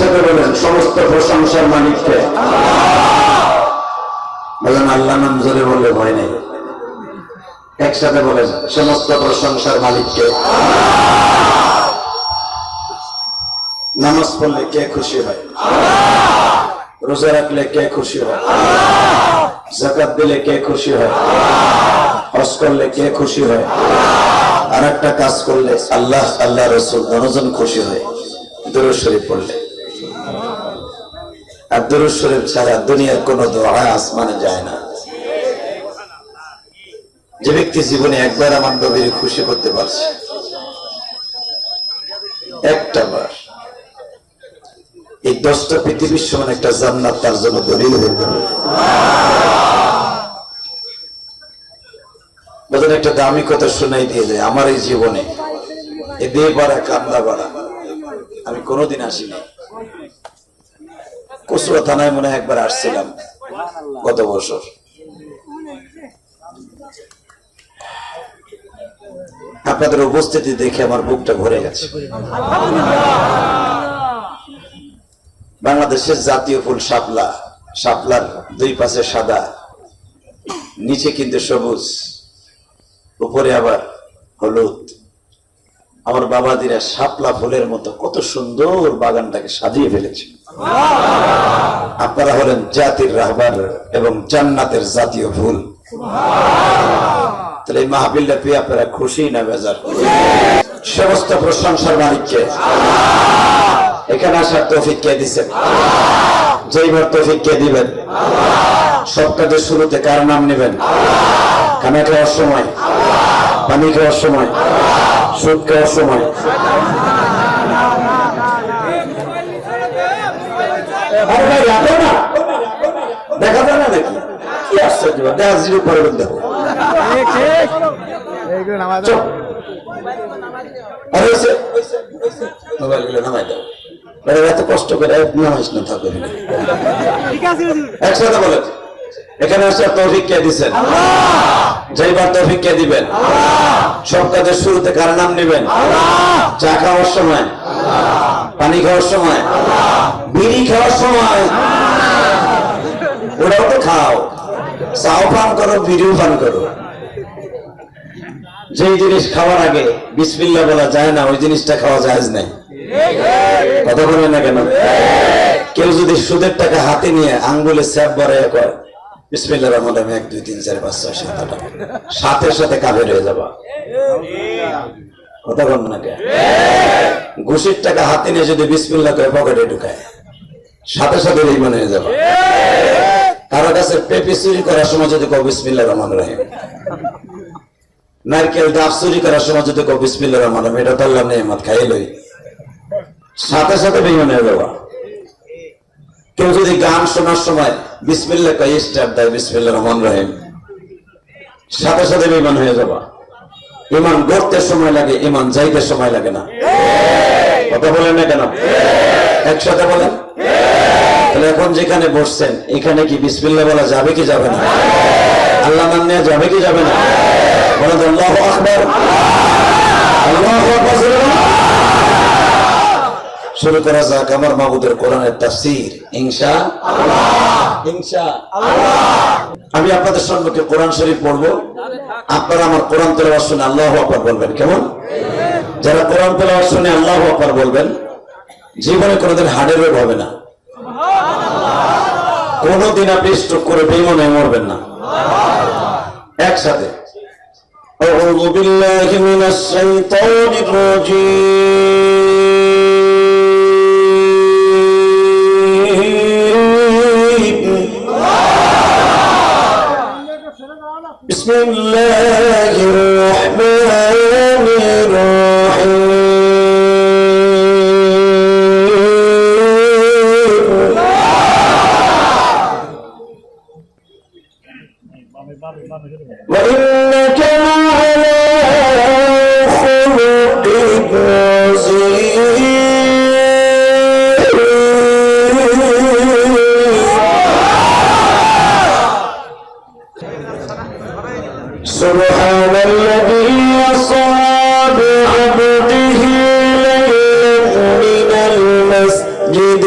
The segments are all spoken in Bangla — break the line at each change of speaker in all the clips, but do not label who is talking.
একসাথে বলেন, সমস্ত প্রশংসার মালিককে। বলেন আল্লাহ নাম জোরে বললে ভয় নেই। একসাথে বলেন, সমস্ত প্রশংসার মালিককে। নামাজ পড়লে কে খুশি হয়? রোজা রাখলে কে খুশি হয়? যাকাত দিলে কে খুশি হয়? হজ করলে কে খুশি হয়? আর একটা কাজ করলে আল্লাহ আল্লাহ রাসূল দুজন খুশি হয়, দুরূদ শরীফ পড়লে। আর দুরূদ শরীফ ছাড়া দুনিয়ার কোনো দোয়া আসমানে যায় না। যে ব্যক্তি জীবনে একবার আমার নবীর খুশি করতে পারছে, একটা বার, এই 10টা পৃথিবীর সমান একটা জান্নাত তার জন্য দলিল হয়ে যাবে। বলেন একটা দামি কথা শোনাই দিয়ে যায়, আমার এই জীবনে এ দিয়ে পারা কান্না পারা আমি কোনোদিন আসিনি। কসুয়া থানায় মনে হয় একবার আসছিলাম গত বছর। আপনাদের উপস্থিতি দেখে আমার বুকটা ভরে গেছে। বাংলাদেশের জাতীয় ফুল শাপলা, শাপলার দুই পাশে সাদা, নিচে কিন্তু সবুজ, উপরে আবার হলুদ। আমার বাবাদিরা শাপলা ফুলের মতো কত সুন্দর বাগানটাকে সাজিয়ে ফেলেছে। আপনারা হলেন জাতির রাহবার এবং জান্নাতের জাতীয় ফুল। তাহলে এই মাহফিলটা পেয়ে আপনারা খুশি না বেজার? সমস্ত প্রশংসার মালিককে। এখানে আসার তৌফিক কে দিচ্ছেন? যেইবার তৌফিক কে দিবেন? সব কাজের শুরুতে কার নাম নেবেন? খানা খাওয়ার সময়, পানি খাওয়ার সময়, সুদ খাওয়ার সময়, দেখা যায় না নাকি? কি আশ্চর্য, দেখা জিরো পরে দেখো। এত কষ্ট করে নামাইস না, থাকবে একসাথে বলেন। এখানে আসার তৌফিক কে দিচ্ছেন? যাইবার তৌফিক কে দিবেন? সব কাজের শুরুতে কার নাম নেবেন? চা খাওয়ার সময়, পানি খাওয়ার সময়, বিড়ি খাওয়ার সময়, ওরাও তো খাও, চাও পান করো, বিড়িও পান করো। যেই জিনিস খাওয়ার আগে বিসমিল্লাহ বলা যায় না, ওই জিনিসটা খাওয়া জায়েজ নাই। কথা বলেন না কেন? কেউ যদি সুদের টাকা হাতে নিয়ে আঙ্গুলে স্যাপ বড়াইয়া করে বিসমিল্লাহির রহমানির রহিম 1 2 3 4 5 6 7 8 সাথে সাথে কাফের হয়ে যাবা। কথা বলেন না কেন? ঘুষের টাকা হাতে নিয়ে যদি বিসমিল্লাহ করে পকেটে ঢুকায় সাথে সাথে ঈমান হয়ে যাবা। কারো কাছে পেঁপে চুরি করার সময় যদি কও বিসমিল্লাহির রহমানির রহিম, নারকেল ডাব চুরি করার সময় যদি কও বিসমিল্লাহির রহমানির রহিম, এটা তো আল্লাহর নেয়ামত, খাই লই, সাথে সাথে ঈমান হয়ে যাবা। কেউ যদি গান শোনার সময় বিসমিল্লাহ কয়, স্টার দেয় বিসমিল্লাহির রহমানির রহিম, সাথে সাথে ঈমান হয়ে যাবা। ঈমান গড়তে সময় লাগে, ঈমান যাইতে সময় লাগে না। কথা বলেন না কেন? একসাথে বলেন। তাহলে এখন যেখানে বসছেন এখানে কি বিসমিল্লাহ বলা যাবে কি যাবে না? আল্লাহ নাম নেওয়া যাবে কি যাবে না? বলেন আল্লাহু আকবার, আল্লাহু আকবার। শুরু করা যাক আমার মাবুদের কোরআনের তাফসীর ইনশাআল্লাহ। ইনশাআল্লাহ আমি আপনাদের সম্মুখে কোরআন শরীফ পড়বো, আপনারা আমার কোরআন তেলাওয়াত শুনে আল্লাহু আকবার বলবেন। কেমন? যারা কোরআন তেলাওয়াত শুনে আল্লাহু আকবার বলবেন জীবনে কোনোদিন হার্টের রোগ হবে না, কোনোদিন আপনি স্ট্রোক করে বেঈমানে মরবেন না। একসাথে আউযু বিল্লাহি মিনাশ শাইতানির রাজীম। বিসমিল্লাহির রাহমানির রাহিম। وإنك لعلى خلق عظيم. سبحان الذي أسرى بعبده ليلا من المسجد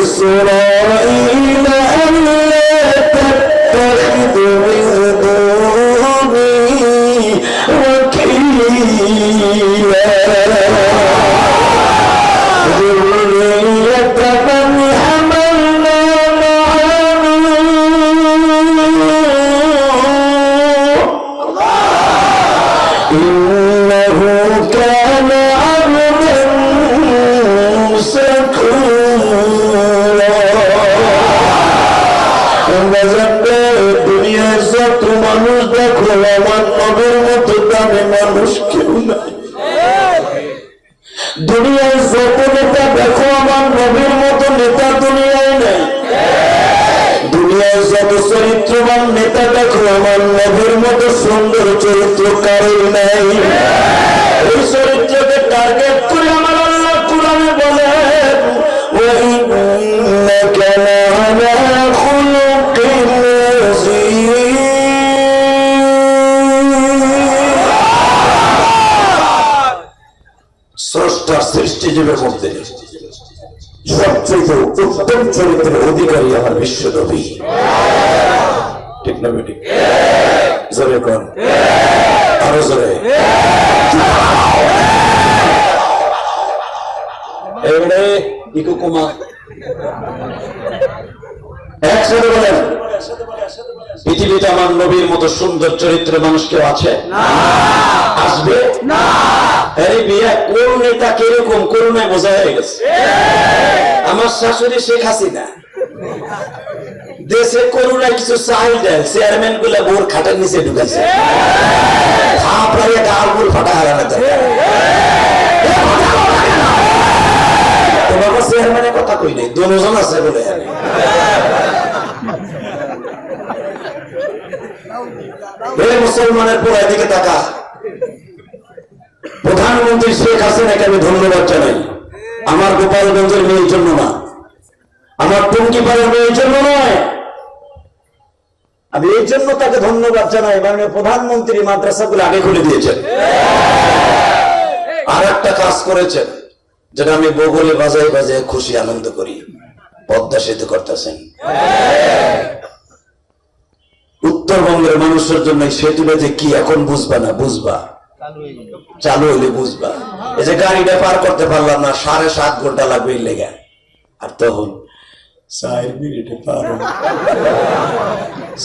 إسرائيل ألا تتخذوا من دوني وكيلا ذرية من حملنا مع نوح إنه كان عبدا شكورا দুনিয়ার যত মানুষ দেখো আমার নবীর মতো দামি মানুষ কেউ নাই দুনিয়ায় যত নেতা দেখো আমার নবীর মতো নেতা দুনিয়ায় নাই দুনিয়ায় যত চরিত্রবান নেতা দেখো আমার নবীর মতো সুন্দর চরিত্র কারোর নাই এই চরিত্রকে টার্গেট করে আমার আল্লাহ কোরআনে বলেন ওয়াইন্নাকা লাআলা খুলুকিন আযীম স্রষ্টার সৃষ্টিজীবের মধ্যে সবচেয়ে উত্তম চরিত্রের অধিকারী আমার বিশ্ব নবী ঠিক না বেটি জোরে কোন আরো জোরে এবারে ইকো কুমা একসাথে বলেন পৃথিবীতে আমার নবীর মতো সুন্দর চরিত্রের মানুষ কেউ আছে না আসবে না আরে বিয়া কোন নেতা কিরকম করুণায় বোঝা হয়ে গেছে আমার শাশুড়ি শেখ হাসিনা দেশে করুণায় কিছু চাই দেয় চেয়ারম্যান গুলা বোর খাটের নিচে ঢুকেছে গালগুল ফাটা হারানো যায় তোমার চেয়ারম্যানের কথা কই নাই দুজন আছে বলে মুসলমানের পুরো এদিকে তাকা প্রধানমন্ত্রী শেখ হাসিনাকে আমি ধন্যবাদ জানাই আমার গোপালগঞ্জের মেয়ের জন্য না আমার টুঙ্গিপাড়ার মেয়ের জন্য নয় আমি এই জন্য তাকে ধন্যবাদ জানাই মাননীয় প্রধানমন্ত্রী মাদ্রাসাগুলো আগে খুলে দিয়েছেন আর একটা কাজ করেছেন যেটা আমি বগলে বাজায় বাজায় খুশি আনন্দ করি পদ্মা সেতু করতেছেন উত্তরবঙ্গের মানুষের জন্য সেতুটা যে কি এখন বুঝবা না বুঝবা চালু হইলে বুঝবা এই যে গাড়িটা পার করতে পারলাম না 7.5 ঘন্টা লাগবে এই লেগে আর তখন 4 মিনিটে পার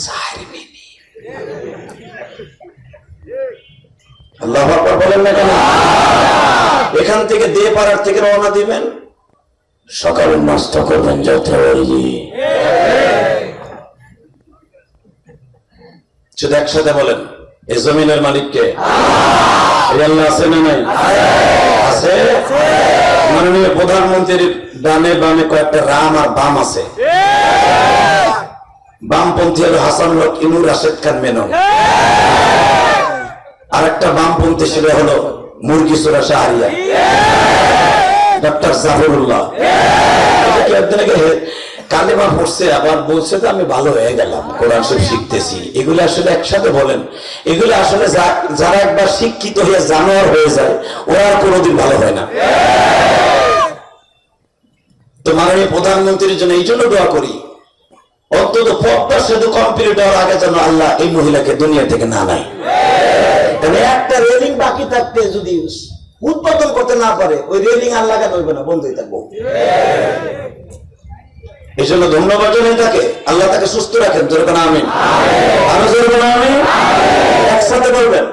4 মিনিট আল্লাহু আকবার বলেন না কেন এখান থেকে দিয়ে পাড়ার থেকে রওনা দিবেন সকালে নাস্তা করবেন যথারীতি শুধু একসাথে বলেন এই জমিনের মালিককে আল্লাহ আছে না নাই আছে মাননীয় প্রধানমন্ত্রীর ডানে বামে কয়েকটা রাম আর বাম আছে বামপন্থী হলো হাসান হক ইনুর রাশেদ খান মেনন আর একটা বামপন্থী ছিল হলো মুরগি সুরা শাহরিয়া ডক্টর জাফরুল্লাহ কালেমা পড়ছে আবার বলছে যে আমি ভালো হয়ে গেলাম কোরআন শরীফ শিখতেছি এগুলো আসলে একসাথে বলেন এগুলো আসলে যারা একবার শিক্ষিত হয়ে জানোয়ার হয়ে যায় ওরা আর কোনোদিন ভালো হয় না তো মাননীয় প্রধানমন্ত্রীর জন্য এই জন্য দোয়া করি অন্তত পদ্মা সেতু কমপ্লিট হওয়ার আগে যেন আল্লাহ এই মহিলাকে দুনিয়া থেকে না নেয় তাহলে একটা রেলিং বাকি থাকতে যদি উৎপাদন করতে না পারে ওই রেলিং আর লাগানো হইবে না বন্ধই থাকবো এই জন্য ধন্যবাদ জানাই তাকে আল্লাহ তাকে সুস্থ রাখেন জোরে বলেন আমিন আরো জোরে বলেন আমিন একসাথে বলবেন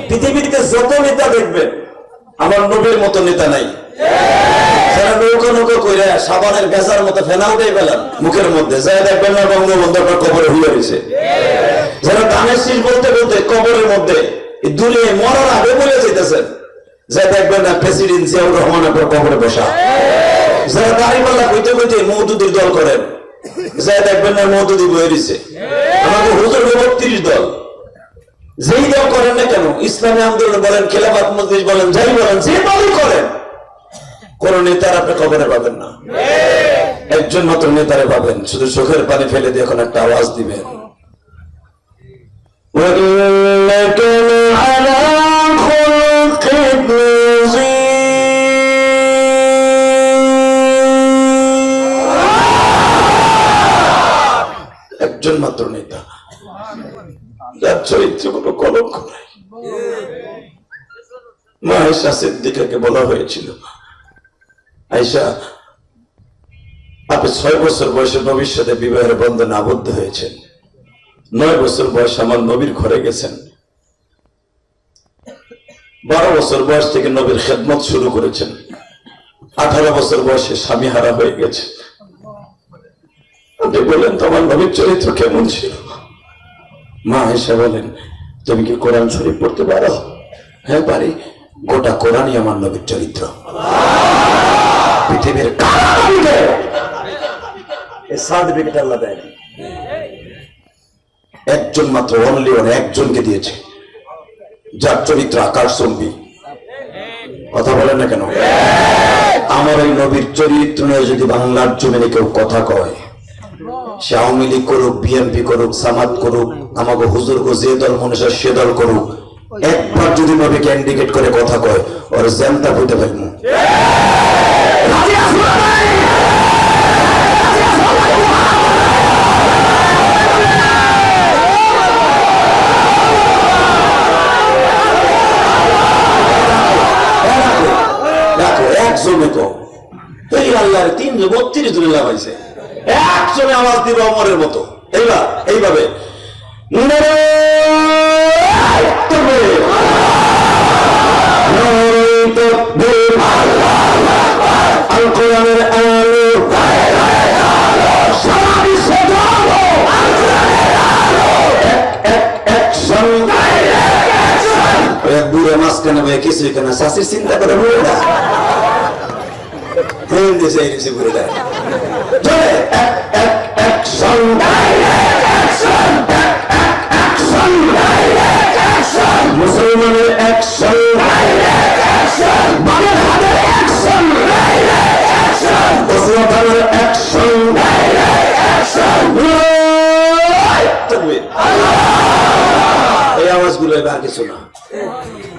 পৃথিবীতে যত নেতা দেখবেন আমার নবীর মতো নেতা নাই যারা নৌকা নৌকা কইরা সাবানের গাছার মতো ফেনা উঠে পেলাম মুখের মধ্যে যাই দেখবেন না বঙ্গবন্ধু আপনার কবরে হয়ে রয়েছে যারা দানের শীষ বলতে বলতে কবরের মধ্যে দূরে মরার আগে বলে যেতেছেন যাই দেখবেন না প্রেসিডেন্ট জিয়াউর রহমান আপনার কবরে বসা যারা দাঁড়িপাল্লা কইতে কইতে মওদুদির দল করেন যাই দেখবেন না মওদুদি বয়ে দিছে আমাদের হুজুর 32 দল যেই দল করেন না কেন ইসলামী আন্দোলন বলেন খেলাফত মজলিস বলেন যাই বলেন যে দলই করেন কোন নেতার আপনি কবরে পাবেন না একজন মাত্র নেতারে পাবেন শুধু চোখের পানি ফেলে দিয়ে এখন একটা আওয়াজ দিবেন একজন মাত্র নেতা, যার চরিত্র কোনো কলঙ্ক নাই। মা আয়েশা সিদ্দিকাকে বলা হয়েছিল, আয়েশা, আপনি 6 বছর বয়সে নবীর সাথে বিবাহের বন্ধনে আবদ্ধ হয়েছেন, 9 বছর বয়সে আমার নবীর ঘরে গেছেন, 12 বছর বয়স থেকে নবীর খেদমত শুরু করেছেন, 18 বছর বয়সে স্বামী হারা হয়ে গেছে। আপনি বলেন তো আমার নবীর চরিত্র কেমন ছিল? মা আয়েশা বলেন, তুমি কি কোরআন শরীফ পড়তে পারো? হ্যাঁ পারি। গোটা কোরআনই আমার নবীর চরিত্র। পৃথিবীর সার্টিফিকেট আল্লাহ দেয়, একজন মাত্র, অনলি ওয়ান, একজনকে দিয়েছে, যার চরিত্র আকাশচুম্বী। কথা বলেন না কেন? আমার এই নবীর চরিত্র নিয়ে যদি বাংলার জমিনে কেউ কথা কয়, সে আওয়ামী লীগ করুক, বিএনপি করুক, জামাত করুক, আমাকে হুজুর গো যে দল মনে হয় সে দল করুক, একবার যদি নবীকে ইন্ডিকেট করে কথা কয়, ওর জ্যামটা হইতে পারবো। একজনে কম, এই আল্লাহর 332 জনে লাগাইছে, একজনে আওয়াজ দিব অমরের মতো। এইবার এইভাবে বুড়ে মাঝখানে ভাই কিছুই কেনা শাশির চিন্তা করে বুড়েটা মুসলমানের অ্যাকশন, বামের হাতের অ্যাকশন, মুসলমানের অ্যাকশন, এই আওয়াজগুলো এবার কিছু না,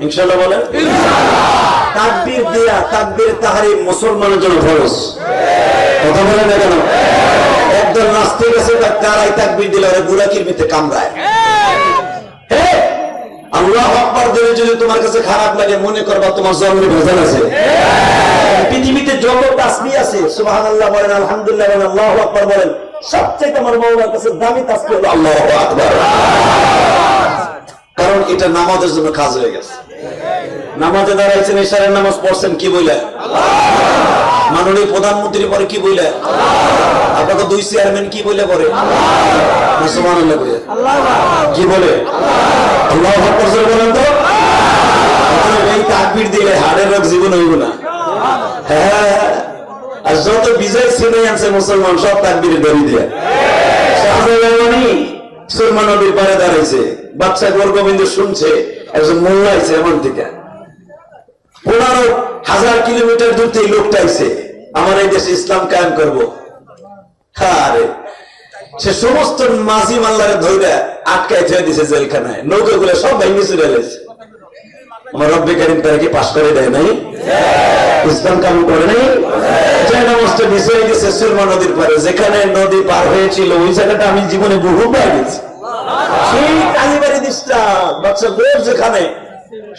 ইনশাআল্লাহ বলেন। তাকবীর দেয়া, তাকবীর তাহরিম মুসলমানের জন্য ফরজ। কথা বলেন না কেন? একদল নাস্তিক আছে, তারাই তাকবীর দিলে ওরা বুড়া কিরমিতে কামড়ায়। আল্লাহু আকবার দিলে যদি তোমার কাছে খারাপ লাগে, মনে করবা তোমার জন্মে ভেজাল আছে। পৃথিবীতে যত তাসবিহ আছে, সুবহানাল্লাহ বলেন, আলহামদুলিল্লাহ বলেন, আল্লাহু আকবার বলেন, সবচেয়ে আমার মাওলার কাছে দামি তাসবিহ হলো আল্লাহু আকবার। কারণ এটা নামাজের জন্য কাজ হয়ে গেছে। নামাজে দাঁড়াইছেন, ইশারের নামাজ পড়ছেন, কি বলে? মাননীয় প্রধানমন্ত্রী পরে কি বলে? আপনাকে 2 চেয়ারম্যান কি বলে পরে? সুবহানাল্লাহ বলে কি বলে? আল্লাহু আকবার বলেন তো। এই তাকবীর দিলে হাড়ের রোগ জীবন হইব না। হ্যাঁ, আর যত বিজয় ছিনে আনছে মুসলমান সব তাকবীরে দড়ি দিয়ে। শাহজালাল সুরমা নদীর পাড়ে দাঁড়াইছে, বাচ্চা গোরগোবিন্দ শুনছে, একজন মোল্লা আইছে এমন থেকে 15,000 কিলোমিটার দূর থেকে লোকটা আইছে, আমার এই দেশে ইসলাম কায়েম করবো। আরে সে সমস্ত মাঝি মাল্লারে ধরে আটকায় ছেড়ে দিছে জেলখানায়, নৌকাগুলো সব ভেঙে চলে গেছে। আমার রব্বে কারীম তারা কি পাশ করে দেয় নাই? ইসলাম কায়েম করে নাই? যে নামাজটা বিষয় গেছে সুরমা নদীর পারে, যেখানে নদী পার হয়েছিল ওই জায়গাটা আমি জীবনে বহুবার গেছি। সেই কালীবাড়ি দিশটা বাচ্চা গোর, যেখানে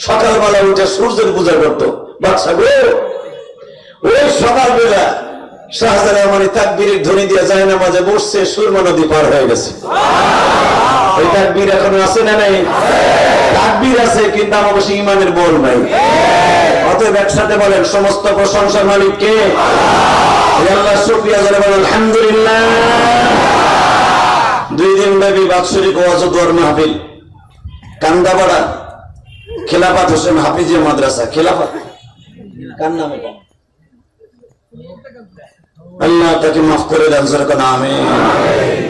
সকালবেলা উঠে সূর্যের পূজা করতো বাচ্চা গোর, ওই সকালবেলা শাহজালাল তাকবীরের ধ্বনি দিয়ে যায় নামাজে বসছে, সুরমা নদী পার হয়ে গেছে। ওই তাকবীর এখনো আছে না নাই? তাকবীর আছে, কিন্তু আমার অবশ্যই ইমানের বল নাই। অতএব একসাথে বলেন, সমস্ত প্রশংসার মালিক কে? আল্লাহ। শুকরিয়া জানাই বলেন আলহামদুলিল্লাহ। 2 দিন ব্যাপী বাৎসরিক ওয়াজ ও দোয়ার মাহফিল কান্দাপাড়া খেলাফত হোসেন হাফিজিয়া মাদ্রাসা। খেলাফত কার নাম এটা? আল্লাহ তাকে মাফ করে দেন, যেরকম আমিন।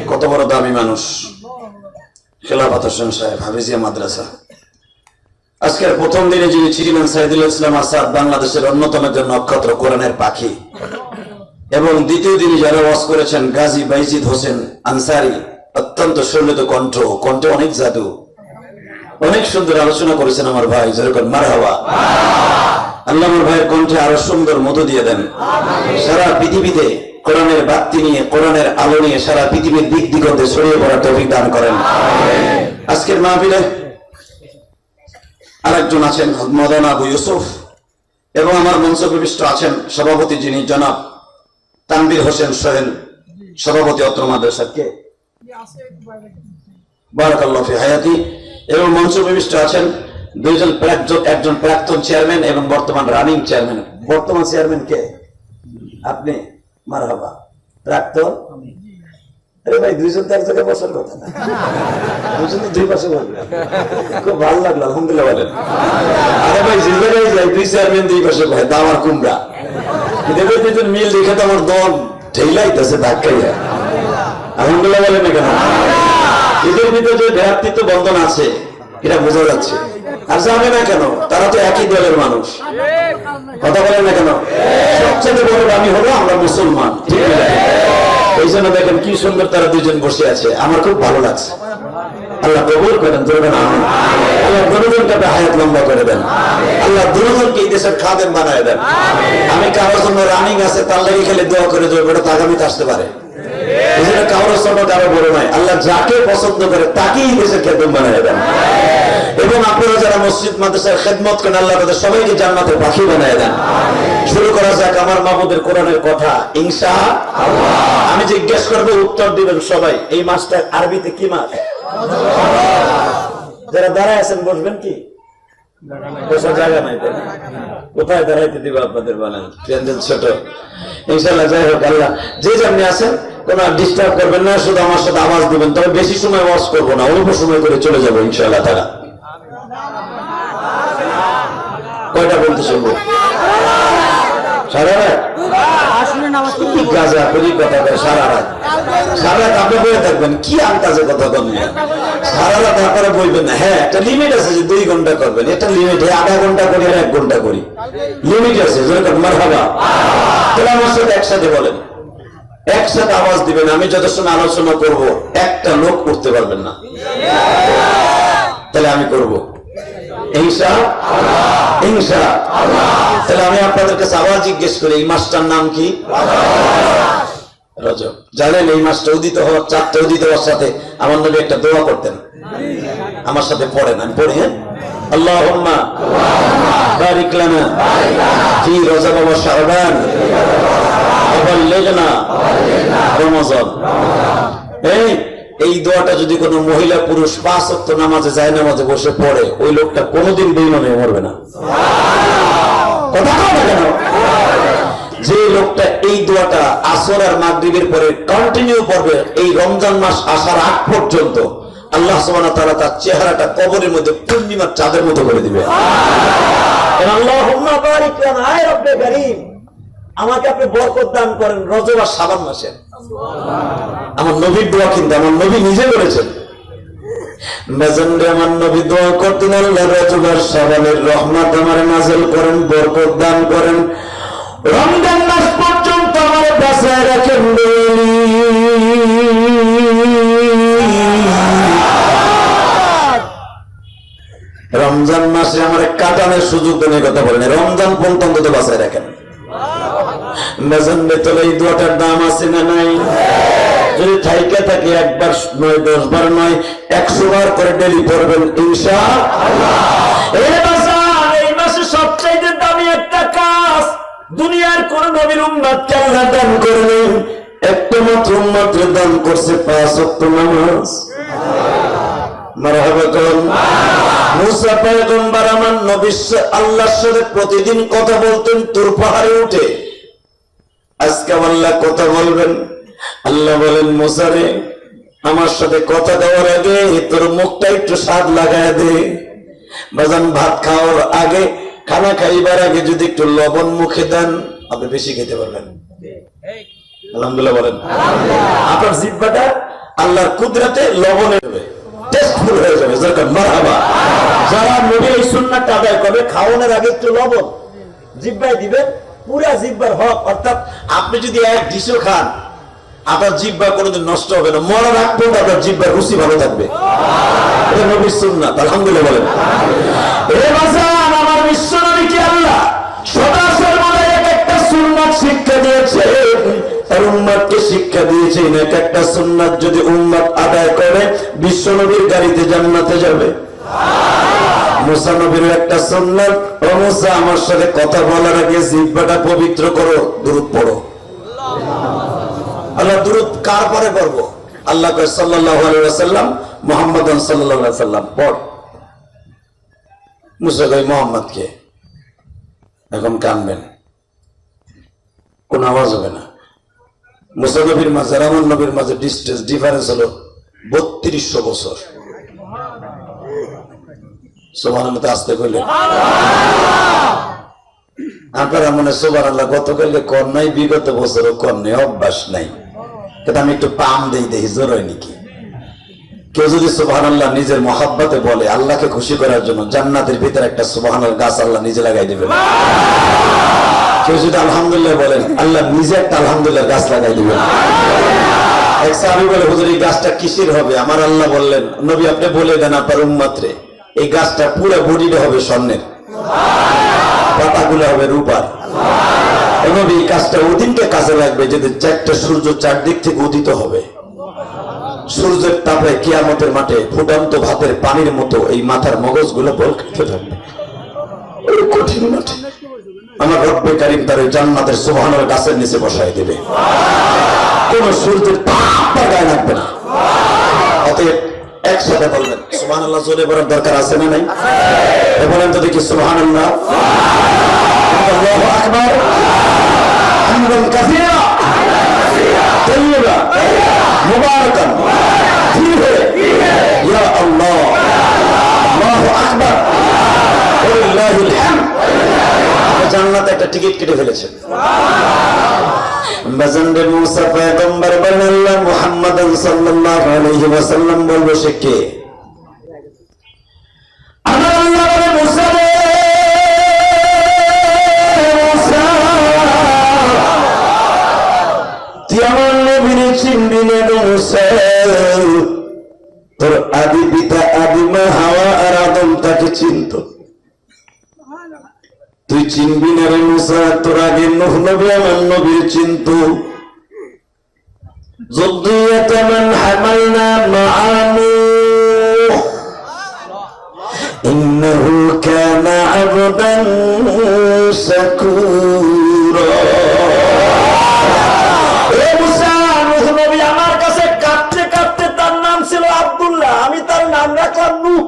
কত বড় দামি মানুষ খেলাফত হোসেন সাহেব, হাফিজিয়া মাদ্রাসা। আজকের প্রথম দিনে যিনি ছিলেন সাইদুল ইসলাম আসাদ, বাংলাদেশের অন্যতম একজন নক্ষত্র, কোরআনের পাখি। এবং দ্বিতীয় দিনে যারা ওয়াজ করেছেন গাজী বাইজিদ হোসেন আনসারী, অত্যন্ত সুললিত কণ্ঠ, কণ্ঠে অনেক জাদু। অনেক সুন্দর আলোচনা করেছেন আমার ভাই, যেরকম মারহাবা। আল্লাহ আমার ভাইয়ের কণ্ঠে আরো সুন্দর মতো দিয়ে দেন। সারা পৃথিবীতে কোরআনের বাতি নিয়ে, কোরআনের আলো নিয়ে সারা পৃথিবীর দিক দিগন্তে ছড়িয়ে পড়ার তৌফিক দান করেন। আজকের মাহফিলে আরেকজন আছেন মৌলানা আবু ইউসুফ, এবং আমার মঞ্চ প্রবিষ্ট আছেন সভাপতি যিনি জনাব তানভীর হোসেন সোহেল, সভাপতি অত্র মাদ্রাসার কে বারাকাল্লাহু ফি হায়াতি। এবং মঞ্চ প্রবিষ্ট আছেন দুইজন একজন প্রাক্তন চেয়ারম্যান এবং বর্তমান রানিং চেয়ারম্যান। বর্তমান চেয়ারম্যান কে? আপনি। মারহাবা। প্রাক্তন? আরে ভাই, দুইজন তো এক জায়গায় বসার কথা না, দুইজন তো দুই পাশে বসবেন। খুব ভালো লাগলো, আলহামদুলিল্লাহ বলেন। আরে ভাই, যে জায়গায় যাই দুই চেয়ারম্যান দুই পাশে ভাই, তা আমার কুমড়া দেখে দুজন মিল দেখে তো আমার দল ঠেলাইতেছে ধাক্কাইয়া। আলহামদুলিল্লাহ বলেন না কেন? এদের ভিতরে যে ভ্রাতৃত্ব বন্ধন আছে এটা বোঝা যাচ্ছে। আর যাবে না কেন? তারা তো একই দলের মানুষ। কথা বলেন না কেন? সবচেয়ে বড় দামি হলো আমরা মুসলমান, ঠিক না? এই জন্য দেখেন কি সুন্দর তারা দুজন বসে আছে, আমার খুব ভালো লাগছে। আল্লাহ কবুল করেন, ধরবেন আমিন। আল্লাহ দুজনকে হায়াত লম্বা করে দেন। আল্লাহ দুজনকে এই দেশের খাদেম বানায় দেন। আমি কারোর জন্য রানিং আছে তার লাগি খেলে দোয়া করে দেবো, এটা তো আগামীতে আসতে পারে। কারোর জন্য কারো বড় নয়, আল্লাহ যাকে পছন্দ করে তাকেই দেশের খাদেম বানায় দেন। এবং আপনারা যারা মসজিদ মাদ্রাসার খেদমত করেন, আল্লাহ তাদের সবাইকে জান্নাতের পাখি বানায় দেন। শুরু করা যাক আমার মাহমুদের কোরআনের কথা, ইনশাআল্লাহ। আমি জিজ্ঞেস করবো, উত্তর দিবেন সবাই। এই মাসটা আরবিতে কি মাস? যারা দাঁড়ায় আছেন বসবেন কি? বসার জায়গা নাই, কোথায় দাঁড়াইতে দিব আপনাদের? বলেন, প্যান্ডেল ছোট। ইনশাআল্লাহ যাই হোক, আল্লাহ যে যেমনি আছেন কোনো ডিস্টার্ব করবেন না, শুধু আমার সাথে আওয়াজ দিবেন। তবে বেশি সময় ওয়াজ করবো না, অল্প সময় করে চলে যাবো ইনশাআল্লাহ তারা। কয়টা বলতে শুনবো? সারা রাত? কি গাজা করি কথা কয় সারা রাত? সারা রাত আপনি বয়ে থাকবেন, কি আন্দাজে কথা বলবেন? সারা রাত আপনারা বলবেন না। হ্যাঁ, একটা লিমিট আছে যে 2 ঘন্টা করবেন, এটা লিমিট। আধা ঘন্টা করি আর 1 ঘন্টা করি, লিমিট আছে। মারহাবা। তাহলে আমার সাথে একসাথে বলেন, একসাথে আওয়াজ দিবেন। আমি যত সময় আলোচনা করব একটা লোক করতে পারবেন না, তাহলে আমি করব ইনশাআল্লাহ, ইনশাআল্লাহ। তাহলে আমি আপনাদের কাছে আবার জিজ্ঞেস করি, এই মাসটার নাম কি? রজব। জানেন এই মাসটা উদিত হওয়ার, চাঁদটা উদিত হওয়ার সাথে আমার নবী একটা দোয়া করতেন। আমার সাথে পড়েন, আমি পড়ি। হ্যাঁ, আল্লাহুম্মা বারিক লানা ফি রজব ওয়া শাবান ওয়া বাল্লিগনা রমাজান। এই দোয়াটা যদি কোনো মহিলা পুরুষ 5 ওয়াক্ত নামাজে যায়, নামাজে বসে পড়ে, ওই লোকটা কোনোদিন বেঈমান হয়ে মরবে না। কথা কয় না কেন? যে লোকটা এই দোয়াটা আসর আর মাগরিবের পরে কন্টিনিউ করবে এই রমজান মাস আসার আগ পর্যন্ত, আল্লাহ সুবহানাহু ওয়া তাআলা তার চেহারাটা কবরের মধ্যে পূর্ণিমার চাঁদের মতো করে দিবে। আল্লাহুম্মা বারিক লানা, আয় রব্বে কারীম, আমাকে আপনি বরকত দান করেন রজব আর শাবান মাসে। আমার নবীর দোয়া, কিন্তু আমার নবী নিজে বলেছেন, আমার নবী দোয়া করতেন, আল্লাহ রজব আর শাবানের রহমত আমার নাযিল করেন, বরকত দান করেন, রমজান মাস পর্যন্ত আমার বাঁচায় রাখেন। রমজান মাসে আমার কাটানোর সুযোগ দেন, কথা বলেন, রমজান পর্যন্ত তো বাঁচায় রাখেন। এই দোয়াটার দাম আছে না নাই? যদি থাইকে থাকে 1 বার নয়, 10 বার নয়, 100 বার করে ডেলি পড়বেন ইনশাআল্লাহ। এই মাসে সবচাইতে দামি একটা কাজ দুনিয়ার কোন নবীর উম্মতকে আল্লাহ দান করেন। একটা মাত্র উম্মতকে দান করছে 5 ওয়াক্ত নামাজ। মারহাবা করুন। মুসা পয়গম্বর আমার নবী আল্লাহর সাথে প্রতিদিন কথা বলতেন তুর পাহাড়ে উঠে। আজকে আল্লাহ কথা বলবেন, আল্লাহ বলেন, মুসা রে, আমার সাথে কথা দেওয়ার আগে তোর মুখটা একটু স্বাদ লাগায় দে। বাজান, ভাত খাওয়ার আগে, খানা খাইবার আগে যদি একটু লবণ মুখে দেন, আপনি বেশি খেতে পারবেন। আলহামদুলিল্লাহ বলেন। আপনার জিহ্বাটা আল্লাহর কুদরতে লবণে হবে, টেস্টফুল হয়ে যাবে। মারহাবা। যারা নবীর এই সুন্নাতটা আদায় করবে, খাওয়ানোর আগে একটু লবণ জিহ্বায় দিবেন, পুরা জিহ্বার হক। অর্থাৎ আপনি যদি 1 ডিশও খান, আপনার জিহ্বা কোনোদিন নষ্ট হবে না, মরার আগ পর্যন্ত আপনার জিহ্বার রুচি ভালো থাকবে। এটা নবীর সুন্নাত, আলহামদুলিল্লাহ বলেন। এ বাজান, আমার বিশ্ব নবী কি আল্লাহ সদা সর্বদা এক একটা সুন্নাত শিক্ষা দিয়েছে, আর উম্মতকে শিক্ষা দিয়েছে এক একটা সুন্নাত যদি উম্মত আদায় করে বিশ্ব নবীর গাড়িতে জান্নাতে যাবে। মুসা নবীর একটা সুন্নাত, ও মুসা আমার সাথে কথা বলার আগে জিহ্বাটা পবিত্র করো, দুরূদ পড়ো। আল্লাহ দুরূদ কার পরে পড়ব? আল্লাহ কয় সাল্লাল্লাহু আলাইহি ওয়াসাল্লাম, মুহাম্মাদান সাল্লাল্লাহু আলাইহি ওয়াসাল্লাম পড়। মুসা কয় মুহাম্মদ কে? এখন কানবেন, কোন আওয়াজ হবে না। মুসা নবীর মাঝে আর আমার নবীর মাঝে ডিফারেন্স হলো 3200 বছর। সুবহানাল্লাহ আসতে কইলেন আপনারা মনে সুবহানাল্লাহ গতকালকে কর নাই, বিগত বছরও কর নাই, অভ্যাস নাই। কিন্তু আমি একটু পাম দেই, দেখি জোর হয় নাকি। কেউ যদি সুবহানাল্লাহ নিজের মহাব্বতে বলে আল্লাহকে খুশি করার জন্য, জান্নাতের ভিতরে একটা সুবহানাল্লাহ গাছ আল্লাহ নিজে লাগাই দিবেন। কেউ যদি আলহামদুলিল্লাহ বলেন, আল্লাহ নিজে একটা আলহামদুলিল্লাহ গাছ লাগাই দিবেন। এক সাহাবী বলে, হুজুর এই গাছটা কিসের হবে? আমার আল্লাহ বললেন, নবী আপনি বলে দেন আপনার উম্মতরে এই গাছটা পুরো বডিটা হবে স্বর্ণের, পাতাগুলো হবে রূপার। নবী এই কাজটা ওদিনকে কাজে লাগবে যেদিন চারটা সূর্য চারদিক থেকে উদিত হবে। সূর্যের তাপে কিয়ামতের মাঠে ফুটন্ত ভাতের পানির মতো এই মাথার মগজগুলো বল খেতে থাকবে ওই কঠিন মাঠে। আমার রব্বে কারীম তার ওই জান্নাতের সুবহানাল গাছের নিচে বসায় দেবে, কোন সূর্যের তাপ তার গায়ে লাগবে না। অতএব একসাথে বলবেন সুবহানাল্লাহ, জোরে বলার দরকার আছে না নাই? বলেন তো দেখি সুবহানাল্লাহ, আল্লাহু আকবার, হামদান কাসীরা তাইয়্যিবা মুবারাকান ফীহি ইয়া আল্লাহ, আল্লাহু আকবার, ওয়ালিল্লাহিল হামদ। জান্নাতে একটা টিকিট কেটে ফেলেছেন। বাজানরে মুসা পয়গম্বর বললেন মুহাম্মাদান সাল্লাল্লাহু আলাইহি ওয়াসাল্লাম বলবে সে কে? আমার আল্লাহ বলে মুসা রে, মুসা তুই আমার নবীর চিনবি না মুসা, তোর আদি পিতা আদি মা হাওয়া আর আদম তাকে চিনত, তুই চিনবি না রে মুসা। তোর আগে নূহ নবী আমার নবীর চিনত। যুররিয়াত মান হামালনা মা'a নূহ ইন্নাহু কানা আবদান শাকুরা। এ মুসা, নূহ নবী আমার কাছে কাঁদতে কাঁদতে তার নাম ছিল আব্দুল্লাহ, আমি তার নাম রাখলাম নূহ।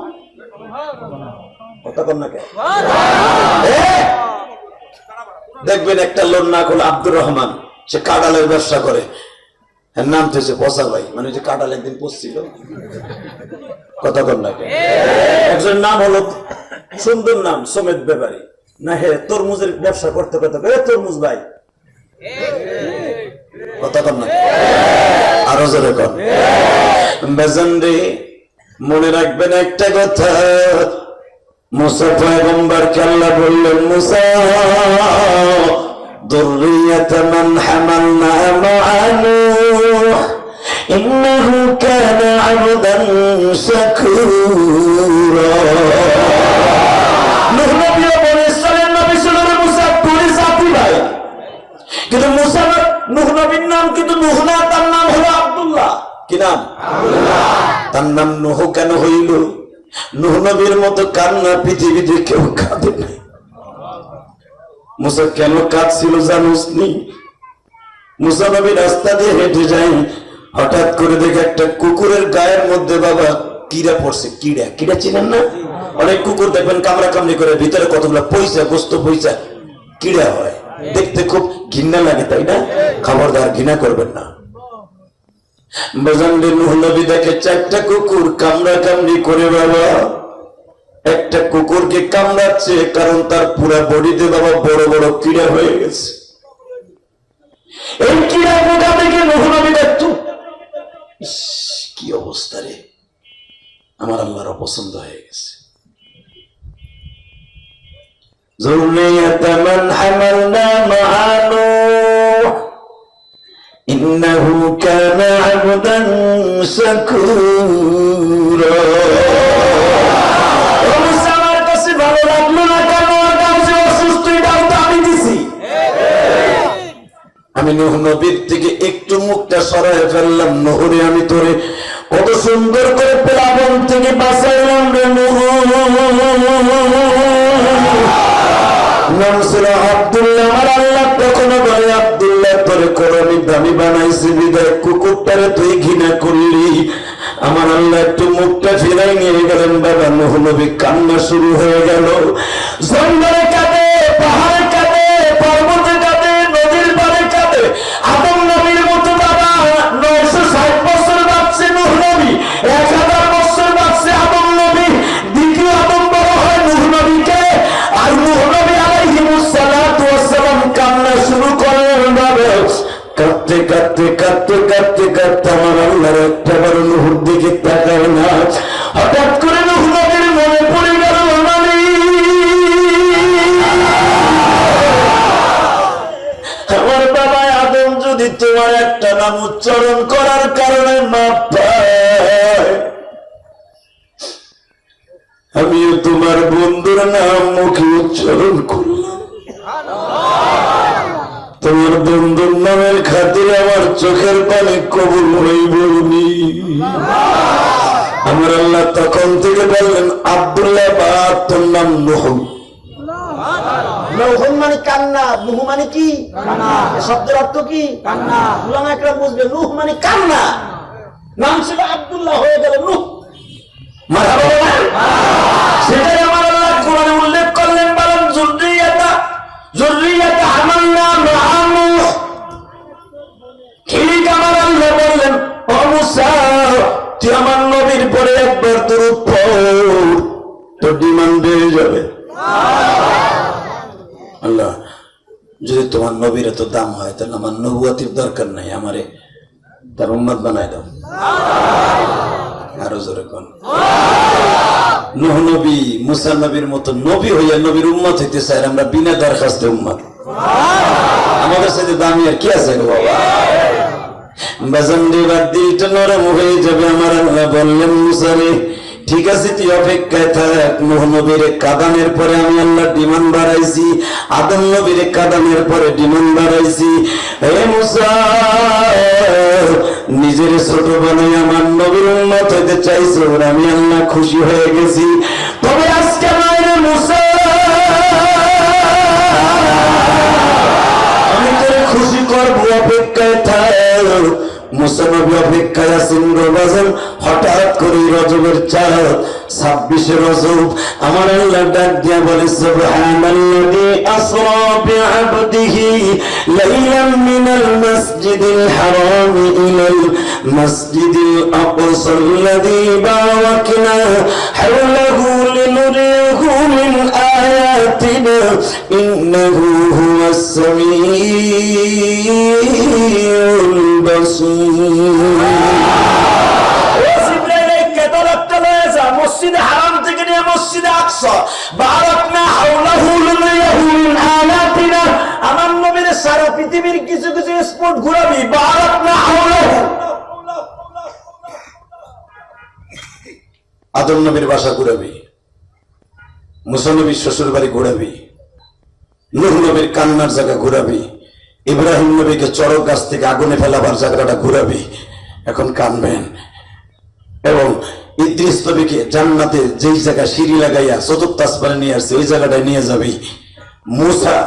কথা বল না কেন? দেখবেন একটা লোক না হলো আব্দুর রহমান, সে কাঁঠালের ব্যবসা করে, এর নাম হচ্ছে বসার ভাই, মানে যে কাঁঠাল একদিন পচছিল। কথা বল না কেন? একজন নাম হলো সুন্দর নাম সমেত ব্যাপারী, না হে তরমুজের ব্যবসা করতে করতে তরমুজ ভাই। কথা বল না আরো জোরে কর। বেজান রে, মনে রাখবেন একটা কথা, মুসা পয়গম্বরকে আল্লাহ বললেন মুসা যুররিয়াত মান হামালনা মা'a নূহ ইন্নাহু কানা আবদান শাকুরা। নূহ নবী বলে ইসরাইলের নবী ছিল মুসা, দুই জাতি ভাই, কিন্তু মুসা নূহ নবীর নাম কিন্তু নূহ না, তার নাম হলো আব্দুল্লাহ। কি নাম? আব্দুল্লাহ। তার নাম নূহ কেন হইল? নূহ নবীর মতো কান্না পৃথিবীতে কেউ কাঁদে নাই। মুসা কেন কাঁদছিল জানোস নি? মুসা নবী রাস্তা দিয়ে হেঁটে যায়, হঠাৎ করে দেখে একটা কুকুরের গায়ের মধ্যে বাবা কিড়া পড়ছে। কিড়া, কিড়া চিনেন না? অনেক কুকুর দেখবেন কামড়া কামড়ি করে, ভিতরে কতগুলো পয়সা গোস্ত পয়সা কিড়া হয়, দেখতে খুব ঘৃণা লাগে, তাই না? খবরদার ঘৃণা করবেন না। বাজান রে, নূহ নবী দেখে চারটা কুকুর কামড়া কামড়ি করে বাবা, একটা কুকুরকে কামড়াচ্ছে কারণ তার পুরা বডিতে বাবা বড় বড় কিড়া হয়ে গেছে। এই কিড়া পোকা দেখে নূহ নবী দেখতো, কি অবস্থা রে, আমার আল্লাহর অপছন্দ হয়ে গেছে। যুররিয়াত মান হামালনা মা'a নূহ ইন্নাহু কানা আবদান শাকুরা। ও মুসা, আমার কাছে ভালো লাগলো না কেন? ওর কাছে অসুস্থ, এটাও তো আমি দিছি। আমি নূহ নবীর থেকে একটু মুখটা সরায় ফেললাম। নহরে আমি তোরে কত সুন্দর করে প্লাবন থেকে বাঁচাইলাম রে নূহ। নাম ছিল আব্দুল্লাহ। আমার আল্লাহ কখনো বলে আব্দুল্লাহ তোরে করে আমি দামি বানাইছি বিদায় কুকুরটারে তুই ঘৃণা করলি। আমার আল্লাহ একটু মুখটা ফিরাই নিয়ে গেলেন। বাবা নূহ নবী কান্না শুরু হয়ে গেল। জঙ্গলে কাঁদে, পাহাড়ে কাঁদে, পর্বতে কাঁদে, নদীর পাড়ে কাঁদে। আদম নবীর মতো বাবা 960 বছর বাঁচছে নূহ নবী, 1000 বছর বাঁচছে আদম নবী। দ্বিতীয় আদম বড় হয় নূহ নবীকে, আর নূহ নবী আলাইহিস সালাতু ওয়াস সালাম কান্না শুরু করেন। বাবা কাঁদতে কাঁদতে কাঁদতে কাঁদতে কাঁদতে আমার আল্লাহর একটা বড় নূহর দিকে তাকায় না। হঠাৎ করে নূহ নবীর মনে পড়ে গেল আমার বাবা আদম যদি তোমার একটা নাম উচ্চারণ করার কারণে মাপ পায়, আমিও তোমার বন্ধুর নাম মুখে উচ্চারণ করলাম। তোমার বন্ধুর নামের খাতিরে আমার চোখের পানি কবুল হইবনি। আমার আল্লাহ তখন থেকে বললেন আব্দুল্লাহ বা তোর নাম নূহ।
নূহ মানে কান্না, নূহ মানে কি কান্না। শব্দের অর্থ কি কান্না। উলামা একরাম বুঝবে নূহ মানে কান্না। নাম ছিল আব্দুল্লাহ, হয়ে গেল নূহ।
মারহাবা বলেন। সেটাই আমার আল্লাহ কোরআনে উল্লেখ করলেন, বলেন যুররিয়াতা হামালনা মা নূহ। ঠিক আমার আল্লাহ বললেন ও মুসা তুই আমার নবীর পরে একবার দরুদ পড়, তোর ডিমান্ড বেড়ে যাবে। আল্লাহ যদি তোমার নবীর এত দাম হয় তাহলে আমার নবুয়তির দরকার নাই, আমারে তার উম্মত বানায় দাও। আরো জোরে কোন। নূহ নবী মুসা নবীর মতো নবী হইয়া নবীর উম্মত হইতে চাই আমরা বিনা দরখাস্তে উম্মত। আমাদের সাথে দামি আর কি আছে গো বাবা? বাজান দিবার দিলটা নরম হয়ে যাবে। আমার আল্লাহ বললেন মুসা রে ঠিক আছে তুই অপেক্ষায় থাক। নূহ নবীর কাদানের পরে আমি আল্লাহ ডিমান্ড বাড়াইছি, আদম নবীর কাদানের পরে ডিমান্ড বাড়াইছি। হে মুসা নিজের ছোট বানাই আমার নবীর উম্মত হইতে চাইছো, আমি আল্লাহ খুশি হয়ে গেছি। তবে আজকে নয় রে মুসা, আমি তোরে খুশি করবো, অপেক্ষায় থাক। মুসা নবী অপেক্ষায় আছেন গো বাজান। হঠাৎ করে রজবের চাঁদ 26 রজব আমার আল্লাহ ডাক দিয়া বলে সুবহানাল্লাযী আসরা বিআবদিহি লাইলাম মিনাল মাসজিদিল হারাম ইলাল মাসজিদিল আকসাল্লাযী বারাকনা হাওলাহু লিনুরিয়াহু মিন আয়াতিনা ইন্নাহু হুয়াস সামিউল মসজিদে হারাম থেকে নিয়ে মসজিদে আকসা বারাকনা হাওলাহু লিনুরিয়াহু মিন আয়াতিনা। আমার নবীর সারা পৃথিবীর কিছু কিছু স্পট ঘুরাবি। বারাকনা হাওলাহু, আদম নবীর বাসা ঘুরাবি, মুসা নবীর শ্বশুর বাড়ি ঘুরাবি, নূহ নবীর কান্নার জায়গা ঘুরাবি, ইব্রাহিম নবীকে চড়ক গাছ থেকে আগুনে ফেলাবার জায়গাটা ঘুরাবি। এখন কানবেন। এবং ইদ্রিস নবীকে জান্নাতে যেই জায়গা সিঁড়ি লাগাইয়া চতুর্থ আসমানে নিয়ে আসছে ওই জায়গাটায় নিয়ে যাবি। মুসা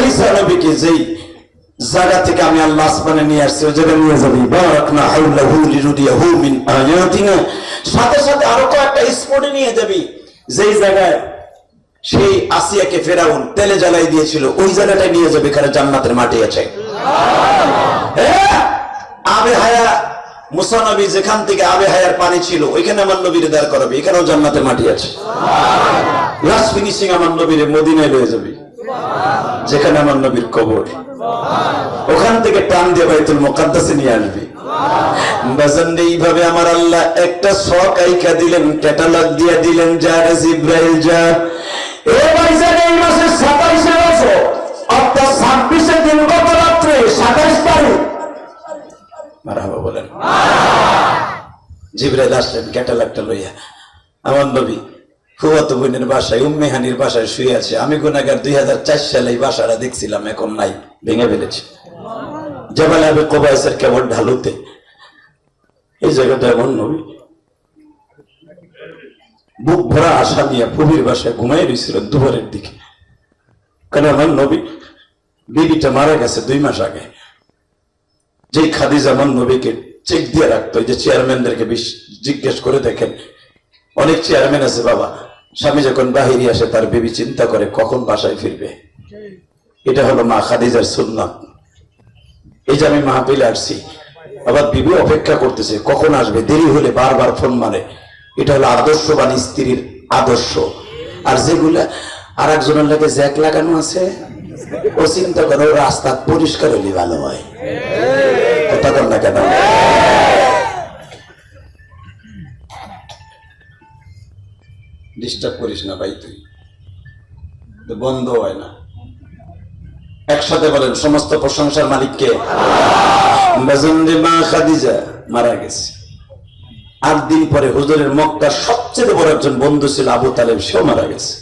ঈসা নবীকে যেই জায়গা থেকে আমি আল্লাহ আসমানে নিয়ে আসছি ওই জায়গায় নিয়ে যাবি। বারাকনা হাওলাহু লিনুরিয়াহু মিন আয়াতিনা। সাথে সাথে আরো কয়েকটা স্পটে নিয়ে যাবি যেই জায়গায় সেই আসিয়াকে ফেরাউন তেলে জ্বালাই দিয়েছিল ওই জায়গাটায় নিয়ে যাবে, এখানে জান্নাতের মাটি আছে। আবে হায়া মুসা নবী যেখান থেকে আবে হায়ার পানি ছিল ওইখানে আমার নবীর দাঁড় করাবে, এখানেও জান্নাতের মাটি আছে। লাস্ট ফিনিশিং আমার নবীর মদিনায় লয়ে যাবে যেখানে আমার নবীর কবর, ওখান থেকে টান দিয়ে বাইতুল মুকাদ্দাসে নিয়ে আসবি। এইভাবে আমার আল্লাহ একটা শখ আইকা দিলেন, ক্যাটালগ দিয়ে দিলেন, যা রে জিব্রাইল যা। এই মাসের 27 বছর অর্থাৎ 26 দিন গত রাত্রে 27 তারিখ মারহাবা বলেন। জিবরাইল আসলেন ক্যাটালগটা লইয়া। আমার নবী ফুফাতো বোনের বাসায় উম্মে হানির বাসায় শুয়ে আছে। আমি গুনাহগার 2004 সালে এই বাসাটা দেখছিলাম, এখন নাই, ভেঙে ফেলেছে। জাবাল আবি কুবাইসের কেবল ঢালুতে এই জায়গাটা এমন নবী বুক ভরা আশা নিয়ে ফুফির বাসায় ঘুমাই রয়েছিল দুপুরের দিকে। কারণ আমার নবী বিবিটা মারা গেছে 2 মাস আগে। যে খাদিজা আমার নবীকে চেক দিয়ে রাখতো, যে চেয়ারম্যানদেরকে জিজ্ঞেস করে দেখেন, অনেক চেয়ারম্যান আছে বাবা, স্বামী যখন বাহিরে আসে তার বিবি চিন্তা করে কখন বাসায় ফিরবে। এটা হলো মা খাদিজার সুন্নাত। এই যে আমি মাহফিলে আসছি, আবার বিবি অপেক্ষা করতেছে কখন আসবে, দেরি হলে বারবার ফোন মারে। এটা হলো আদর্শবান স্ত্রীর আদর্শ। আর যেগুলা আর একজনের লাগে জ্যাক লাগানো আছে, ও চিন্তা করে রাস্তা পরিষ্কার হলে ভালো হয়। কথা কর না কেন? ডিস্টার্ব করিস না ভাই, তুই বন্ধ হয় না। একসাথে বলেন, সমস্ত প্রশংসার মালিককে। মা খাদিজা মারা গেছে। 8 দিন পরে হুজুরের মক্কার সবচেয়ে বড় একজন বন্ধু ছিল আবু তালেব, সেও মারা গেছে।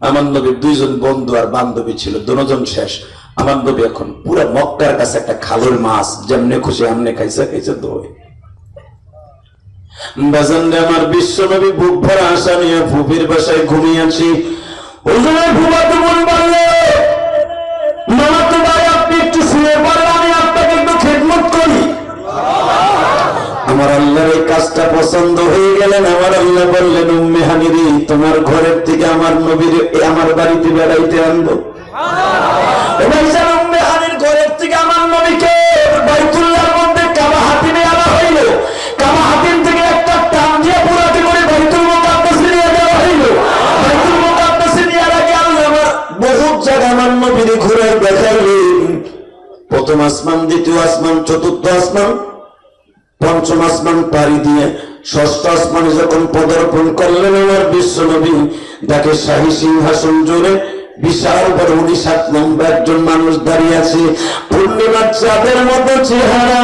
আমার নবীর 2 জন বন্ধু আর বান্ধবী ছিল, দুজন শেষ। আমার নবী এখন পুরো মক্কার কাছে একটা খালুর মাছ, যেমনে খুশি আমনে খাইছে দই। বাজানরে আমার বিশ্ব নবী বুক ভরা আশা নিয়ে ফুফির বাসায় ঘুমিয়েছি। হুজুরের ফুফাতো বোন বললে, মামা তো ভাই আপনি একটু শুয়ে পড়েন, আমি আপনাকে একটু খেদমত করি। আমার আল্লাহর এই কাজটা পছন্দ হয়ে গেলেন। আমার আল্লাহ বললেন, উম্মে হানিরি, তোমার ঘরের থেকে আমার নবীর আমার বাড়িতে বেড়াইতে আনবো। উম্মে হানির ঘরের থেকে আমার নবীকে বাইতুল্লাহর মধ্যে কাবা হাতিমে আনা হইল। কাবা হাতিম থেকে একটা টান দিয়ে পুরাতে করে বাইতুল মুকাদ্দাসে নিয়ে যাওয়া হইল। বাইতুল মুকাদ্দাসে নিয়ে আগে আল্লাহ আমার বহুত জায়গা আমার নবীর ঘুরে দেখাইলেন। প্রথম আসমান, দ্বিতীয় আসমান, চতুর্থ আসমান, পঞ্চম আসমান পাড়ি দিয়ে 6ষ্ঠ আসমানে যখন পদার্পণ করলেন, আমার বিশ্ব নবী তাকে শাহী সিংহাসন জুড়ে বিশাল বড় 59 লম্বা একজন মানুষ দাঁড়িয়ে আছে, পূর্ণিমার চাঁদের মতো চেহারা,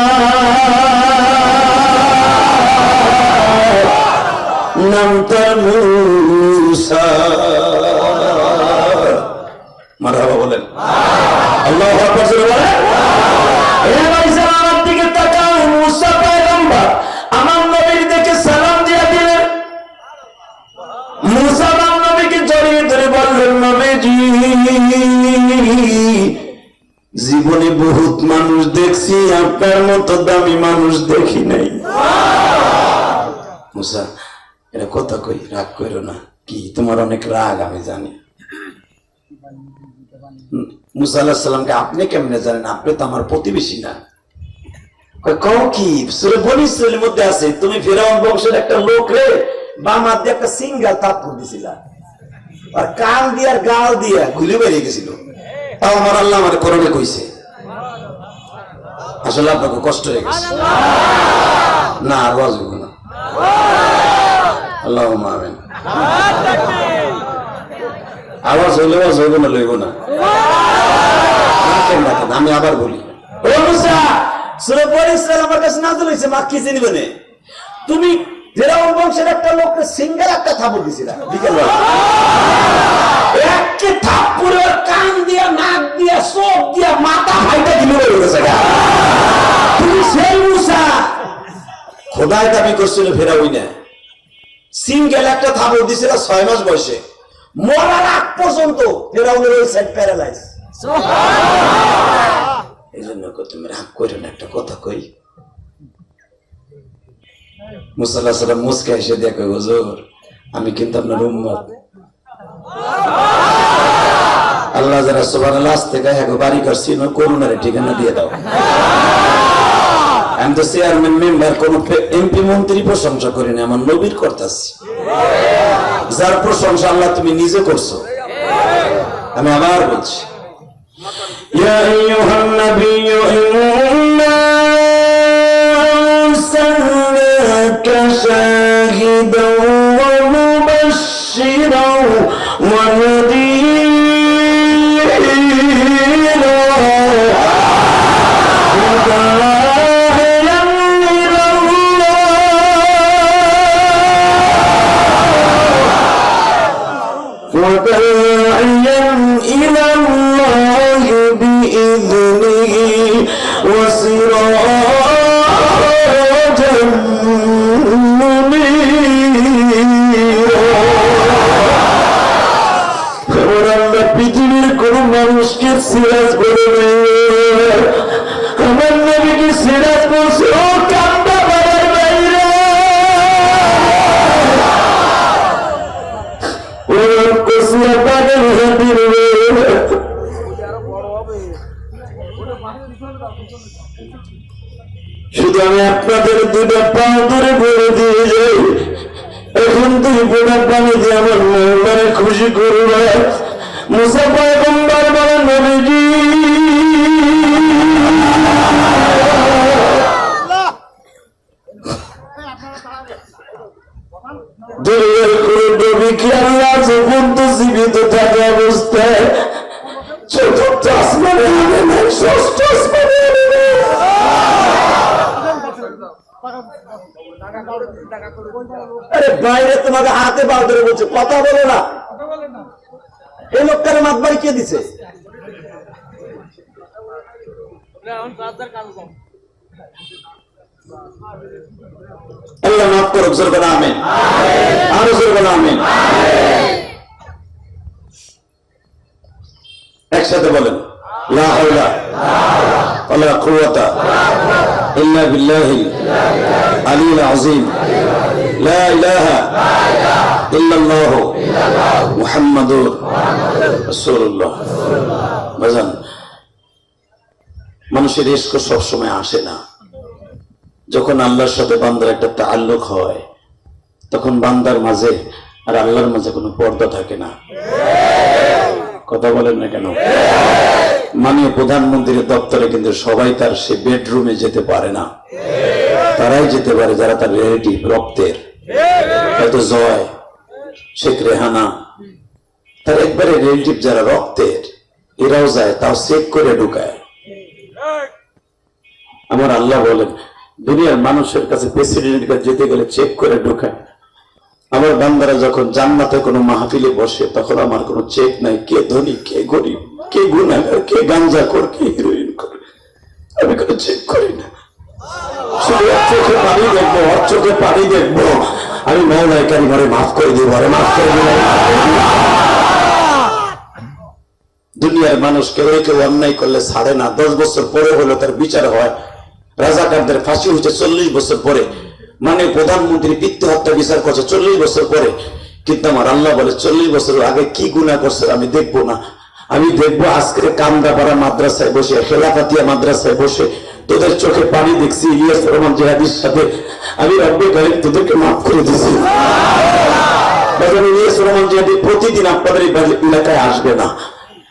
নাম তার মূসা। মারহাবা বলেন। আল্লাহু আকবার বলেন। আমার দিকে তাকাও, মূসা পয়গম্বর আমার নবীর দিকে সালাম দিয়ে দিলেন। মূসা আমার নবীকে জড়িয়ে ধরে বললেন, নবীজি, জীবনে বহুত মানুষ দেখছি, আপনার মতো দামি মানুষ দেখি নাই। মূসা, এটা কথা কই, রাগ করো না। কি তোমার অনেক রাগ আমি জানি। মূসা আলাইহিস সালামকে আপনি কেমনে জানেন? আপনি তো আমার প্রতিবেশী না। কও কি? সূরা বনী ইসরাঈলের মধ্যে আছে, তুমি ফিরআউন বংশের একটা লোক রে বাম হাত দিয়ে একটা সিঙ্গাল থাপ্পড় দিছিলা, আর কান দিয়ে আর গাল দিয়ে ঘুরে বেরিয়ে গেছিল। তাও আমার আল্লাহ আমার কোরআনে কইছে। আসলে আপনাকে কষ্ট হয়ে গেছে না? আওয়াজ হইব না? আল্লাহুম্মা আমিন। আওয়াজ হইলে আওয়াজ হইব না, লইব না। আমি আবার বলি, ও মুসা, সূরা বনী ইসরাঈল আমার কাছে নাযিল হইছে, মাক্কি চিনিবে না। তুমি ফিরআউন বংশের একটা লোককে সিঙ্গার একটা থাপ্পড় দিছিলা বিকেল বেলা, একটা থাপ্পড়ের কান দিয়া, নাক দিয়া, চোখ দিয়া, মাথা ফাইটা দিল হয়ে গেছে। তুমি সেই মুসা? খোদায় দাবি করছিল ফিরআউন না, সিঙ্গেল একটা থাপ্পড় দিছিল 6 মাস বয়সে, মরার আগ পর্যন্ত ফিরআউনের ওই সাইড প্যারালাইজ। এই জন্য তুমি রাগ করো না, একটা কথা কই। মুসা আলাইহিস সালাম মুসকে এসে দেখো, হুজুর আমি কিন্তু আপনার উম্মত। আল্লাহ যারা সুবহানাল্লাহ আস্তে গায়ে বাড়ি করছি, করুণারে ঠিকানা দিয়ে দাও। আমি তো চেয়ারম্যান মেম্বার কোন এমপি মন্ত্রী প্রশংসা করি না, আমার নবীর করতেছি, যার প্রশংসা আল্লাহ তুমি নিজে করছো। আমি আবার বলছি, ইয়া আইয়ুহান নাবিয়্যু ইন্না আরসালনাকা শাহিদাও ওয়া মুবাশশিরাও ওয়া নাযীরা وسراجا منيرا এমন আল্লাহ পৃথিবীর কোন মানুষকে সিরাজ বলে আমার নবীকে সিরাজ বলছে ও কান্দা বাবার বাইরে ও কসিয়া পাগল হাতির শুধু আমি আপনাদের দুটা পা ধরে বলে দিয়ে যাই এখন তুই পুরা পানি দিয়ে আমার মনটারে খুশি করবে মুসা পয়গম্বর বলেন নবীজি দুনিয়ার কোন নবী কি আল্লাহ যখন তো জীবিত থাকে অবস্থায় চতুর্থ আসমানে আনে নাই ষষ্ঠ আসমানে আনে নাই
আরে বাইরে তোমাকে হাতে পা ধরে বলছে কথা বলো না এই লোকটার মাতবাড়ি কে দিছে
আল্লাহ মাফ করুক জোর বলা আমিন আরো জোর বলা আমিন একসাথে বলেন লা হাওলা ওয়ালা কুওয়াতা ইল্লা বিল্লাহিল আলিয়্যিল আযীম লা ইলাহা ইল্লাল্লাহু মুহাম্মাদুর রাসূলুল্লাহ বাজান মানুষের ইশক সব সময় আসে না যখন আল্লাহর সাথে বান্দার একটা তাআল্লুক হয় তখন বান্দার মাঝে আর আল্লাহর মাঝে কোনো পর্দা থাকে না কথা বলেন না কেন মাননীয় প্রধানমন্ত্রীর দপ্তরে কিন্তু সবাই তার সে বেডরুমে যেতে পারে না তারাই যেতে পারে যারা তার রিলেটিভ রক্তের হয়তো জয় শেখ রেহানা তার একবারে রিলেটিভ যারা রক্তের এরাও যায় তাও চেক করে ঢুকায় আমার আল্লাহ বলেন দুনিয়ার মানুষের কাছে প্রেসিডেন্টের কাছে যেতে গেলে চেক করে ঢুকায় আমার বান্দারা যখন জান্নাতে কোনো মাহফিলে বসে তখন আমার কোনো চেক নাই কে ধনী কে গরিব কে গুনাহগার কে গাঞ্জা কর কে হিরোইন করে আমি কোনো চেক করি না শুধু চোখে পানি দেখবো ওর চোখে পানি দেখবো আমি মওলাই কারিমরে মাফ করে দিব আরে মাফ করে দিব দুনিয়ার মানুষ কেউ কেউ অন্যায় করলে ছাড়ে না 10 বছর পরে হলো তার বিচার হয় রাজাকারদের ফাঁসি হয়েছে 40 বছর পরে মানে প্রধানমন্ত্রী পিতৃ হত্যা বিচার করছে 40 বছর পরে কিন্তু আমার আল্লাহ বলে 40 বছর আগে কি গুনাহ করছে আমি দেখবো না আমি দেখবো আজকে কামরাপাড়া মাদ্রাসায় বসে খেলাফাতিয়া মাদ্রাসায় বসে তোদের চোখে পানি দেখছি ইলিয়াস রহমান জিহাদির সাথে আমি রব্বে কারীম তোদেরকে মাফ করে দিয়েছি ইলিয়াস রহমান জিহাদি প্রতিদিন আপনাদের এই এলাকায় আসবে না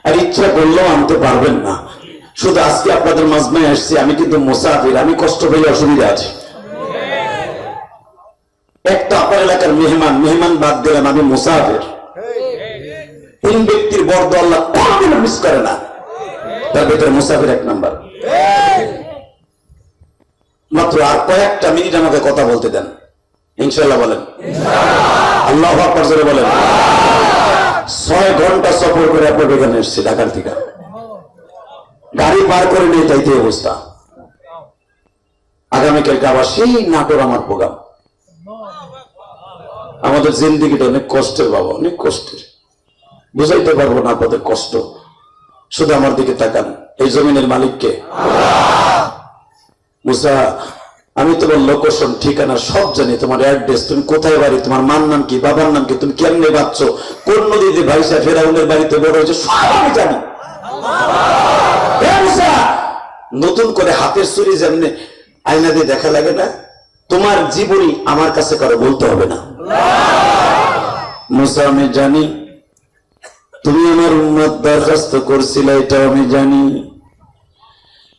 আর ইচ্ছা করলেও আনতে পারবেন না শুধু আজকে আপনাদের মাজমায় আসছি আমি কিন্তু মুসাফির আমি কষ্ট পেয়ে অসুবিধা আছে একটা আপনার এলাকার মেহমান বাদ দিলাম আমি মুসাফির তিন ব্যক্তির বর্দ আল্লাহ কোনদিন মিস করে না তার ভিতরে মুসাফির 1 নাম্বার মাত্র আর কয়েকটা মিনিট আমাকে কথা বলতে দেন ইনশাআল্লাহ বলেন আল্লাহু আকবার জোরে বলেন 6 ঘন্টা সফর করে আপনার এখানে এসেছি ঢাকার থেকে গাড়ি পার করে নিয়ে যাইতে অবস্থা আগামীকালকে আবার সেই নাটোর আমার প্রোগ্রাম আমাদের জিন্দিগিটা অনেক কষ্টের বাবা অনেক কষ্টের বুঝাইতে পারবো না আপনাদের কষ্ট শুধু আমার দিকে তাকান এই জমিনের মালিককে মুসা আমি তোমার লোকেশন ঠিকানা সব জানি তোমার অ্যাড্রেস তুমি কোথায় বাড়ি তোমার মার নাম কি বাবার নাম কি তুমি কেমনে বাঁচছ কোন নদীতে ভাইসা ফেরাউনের বাড়িতে বড় হয়েছে সব আমি জানি নতুন করে হাতের ছুরি যেমনি আয়না দিয়ে দেখা লাগে না তোমার জীবনী আমার কাছে কারো বলতে হবে না মুসা আমি জানি তুমি আমার উম্মত দরখাস্ত করছিলে এটা আমি জানি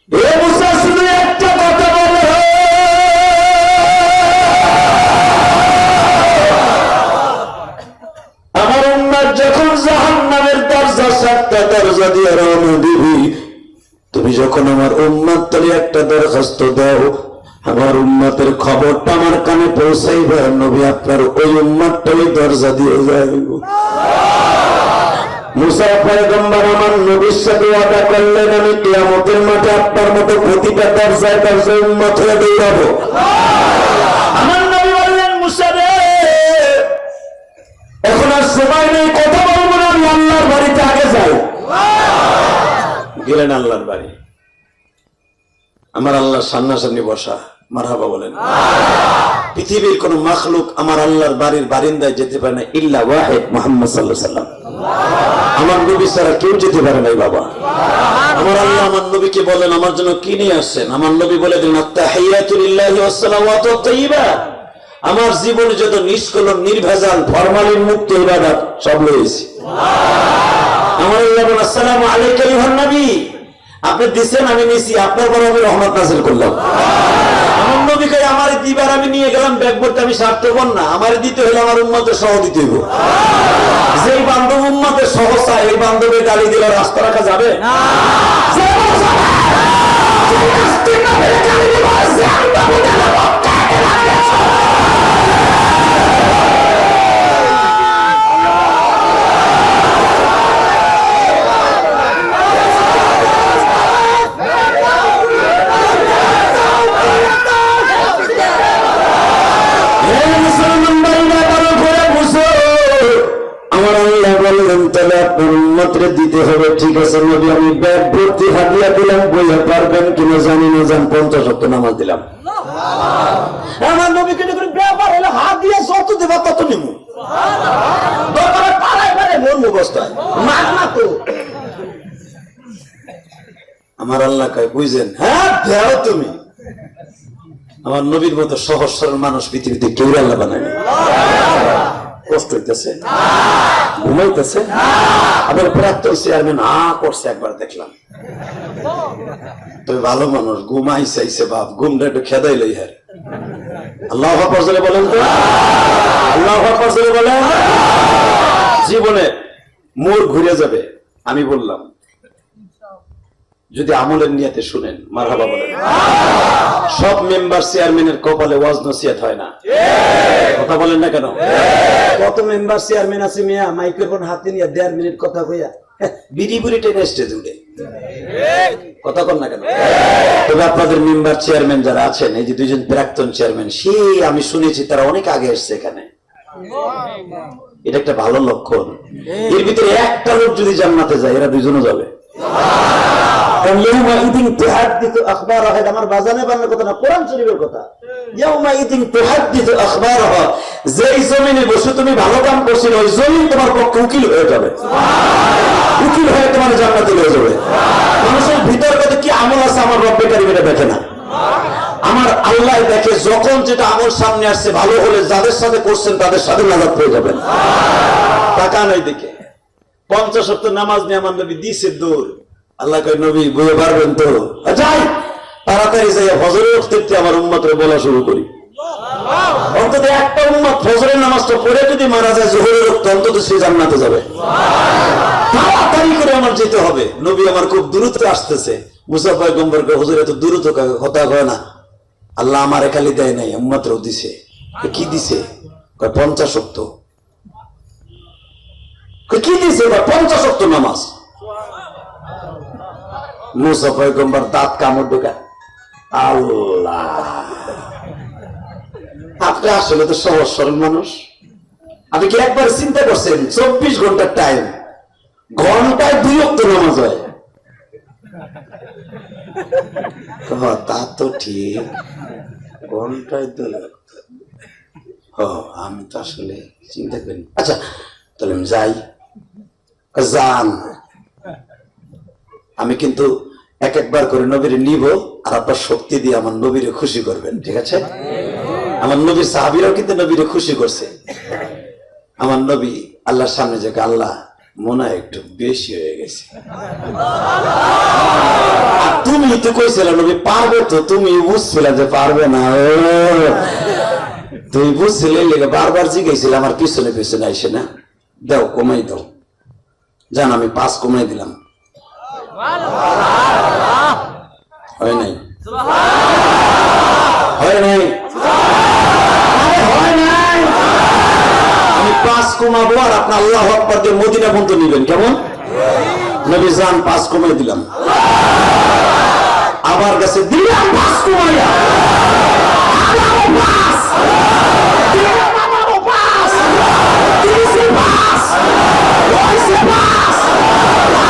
এ মুসা শুধু একটা কথা বলো আমার উম্মত যখন জাহান্নামের দরজা 7টা দরজা দিয়ে রওনা দিবি তুমি যখন আমার উম্মত তলে একটা দরখাস্ত দাও আমার উম্মতের খবরটা আমার কানে পৌঁছাইবে নবী আপনার ওই উম্মতটা ওই দরজা দিয়ে যাইব মুসা পয়গম্বর আমার নবীর সাথে ওয়াদা করলেন, আমি কিয়ামতের মাঠে আপনার মতো প্রতিটা দরজায় দরজায় উম্মত হয়ে দৌড়াবো। আমার নবী বললেন, মুসা রে, এখন আর সময় নেই, কথা বলবো না, আমি আল্লাহর বাড়িতে আগে যাই। গেলেন আল্লাহর বাড়ি। আমার আল্লাহর সামনাসামনি বসা, মারহাবা বলেন। পৃথিবীর কোন মাখলুক আমার আল্লাহর বাড়ির বারিন্দায় যেতে পারে না ইল্লা ওয়াহিদ মুহাম্মদ সাল্লাল্লাহু আলাইহি ওয়াসাল্লাম। আমার নবী ছাড়া কেউ যেতে পারে নাই বাবা। আমার আল্লাহ আমার নবীকে বলেন, আমার জন্য কি নিয়ে আসছেন? আমার নবী বলে দিলেন, আত-তাহিয়াতু লিল্লাহি ওয়াস-সালাওয়াতু আত-তাইয়্যিবাত। আমার জীবনে যত নিষ্কলুষ নির্ভেজাল ফরমালিন মুক্ত ইবাদত সব লয়েছি। আমার আল্লাহ বলেন, আসসালামু আলাইকা আইয়ুহান নবী, আপনি দিছেন, আমি নিছি, আপনার পর আমি রহমত নাযিল করলাম। আমার নবীকে আমার দিবার আমি নিয়ে গেলাম, ব্যাগ ভর্তি, আমি স্বার্থপর না, আমার দিতে হলে আমার উম্মতের সহ দিতে হইব। যেই বান্ধব উম্মতের সহসা, এই বান্ধবের গালি দিলে রাস্তা রাখা যাবে না। দিতে হবে, ঠিক আছে নবী, আমি ব্যাগ ভর্তি হাদিয়া দিলাম, বইয়া পারবেন কিনা জানি না, যান 50 ওয়াক্ত নামাজ দিলাম। আমার নবীকে ব্যাপার হলে হাত দিয়ে যত দেবা তত নিমু, অবস্থায় মাগনা তো। আমার আল্লাহ কয়, বুঝছেন? হ্যাঁ দেও তুমি। আমার নবীর মতো সহজ সরল মানুষ পৃথিবীতে কেউ আল্লাহ বানায়নি। কষ্ট হইতেছে, ঘুমাইতেছে, আবার প্রাক্তন চেয়ারম্যান করছে, একবার দেখলাম। তবে ভালো মানুষ, ঘুমাই চাইছে বাপ, ঘুমটা একটু খেদাই লই। হ্যাঁ, আল্লাহু আকবার জোরে বলেন তো, আল্লাহু আকবার জোরে বলেন। জীবনে মোড় ঘুরে যাবে, আমি বললাম, যদি আমলের নিয়তে শুনেন, মারহাবা বলেন। সব মেম্বার চেয়ারম্যানের কপালে ওয়াজ নসিহত হয় না, কথা বলেন না কেন? কত মেম্বার চেয়ারম্যান আছে মিয়া, মাইক্রোফোন হাতে নিয়ে 1.5 মিনিট কথা কইয়া বিড়ি বুড়ি টেনে স্টেজে উঠে কথা কন না কেন? তবে আপনাদের মেম্বার চেয়ারম্যান যারা আছেন, এই যে 2জন প্রাক্তন চেয়ারম্যান, সেই আমি শুনেছি তারা অনেক আগে এসছে এখানে, এটা একটা ভালো লক্ষণ। এর ভিতরে একটা লোক যদি জান্নাতে যায়, এরা 2জনও যাবে। আমার বাজানে বান্নার কথা না, কোরআন শরীফের কথা। যেই জমিনে বসে তুমি ভালো কাম করছিল, ওই জমিন তোমার পক্ষে উকিল হয়ে যাবে, উকিল হয়ে তোমার জান্নাতে হয়ে যাবে। মানুষের ভিতর কথা কি আমল আছে আমার রব্বে কারীম এটা দেখে না, আমার আল্লাহ দেখে। যখন যেটা আমল সামনে আসছে ভালো হলে যাদের সাথে করছেন তাদের সাথে নাজাত পেয়ে যাবেন। তাকান ওই দিকে। 50 ওয়াক্ত নামাজ নিয়ে আমার নবী দিছে দৌড়। আল্লাহ কয়, নবী বুঝে পারবেন তো? যাই তাড়াতাড়ি যাই ফজরের ওয়াক্তে আমার উম্মতরে বলা শুরু করি। অন্তত একটা উম্মত ফজরের নামাজটা পড়ে যদি মারা যায় জোহরের ওয়াক্তে, অন্তত সে জান্নাতে যাবে। তাড়াতাড়ি করে আমার যেতে হবে। নবী আমার খুব দ্রুত আসতেছে। মুসা পয়গম্বরকে, হুজুর এত দ্রুত কথা কয় না, আল্লাহ আমারে খালি দেয় নাই, উম্মতরেও দিছে। কি দিছে? কয় 50 ওয়াক্ত। কি দিছে? 50 ওয়াক্ত নামাজ। মুসা পয়গম্বর দাঁত কামড় ঢোকা, আল্লাহ, আপনি আসলে তো সহজ সরল মানুষ। আপনি কি একবার চিন্তা করছেন 24 ঘন্টার টাইম, ঘন্টায় 2 ওয়াক্ত নামাজ হয়? তা তো ঠিক, ঘন্টায় 2 ওয়াক্ত। আমি তো আসলে চিন্তা করি। আচ্ছা তাহলে আমি যাই। যান, আমি কিন্তু একবার করে নবীরে নিব, আর আপনার শক্তি দিয়ে আমার নবীরে খুশি করবেন, ঠিক আছে? আমার নবীর সাহাবীরাও কিন্তু নবীরে খুশি করছে। আমার নবী আল্লাহর সামনে যে, আল্লাহ মনে হয় একটু বেশি হয়ে গেছে। তুমি তো কইছিলে নবী পারবে, তো তুমি বুঝছিলে যে পারবে না। তুমি বুঝছিলে, বারবার জিজ্ঞাসা, আমার পিছনে পিছনে আইসে না, দাও কমাই দাও। জান, আমি 5 কমাই দিলাম। হয় নাই, হয় নাই, আমি 5 কমাবো আর আপনি আল্লাহু আকবার দিয়ে মদিনা পর্যন্ত নিবেন, কেমন? নবী জান 5 কমাই দিলাম, আবার কাছে দিলাম 5 কমাইয়া, আবারও 5, দিলাম আবারও 5, দিয়েছি 5, হইছে 5,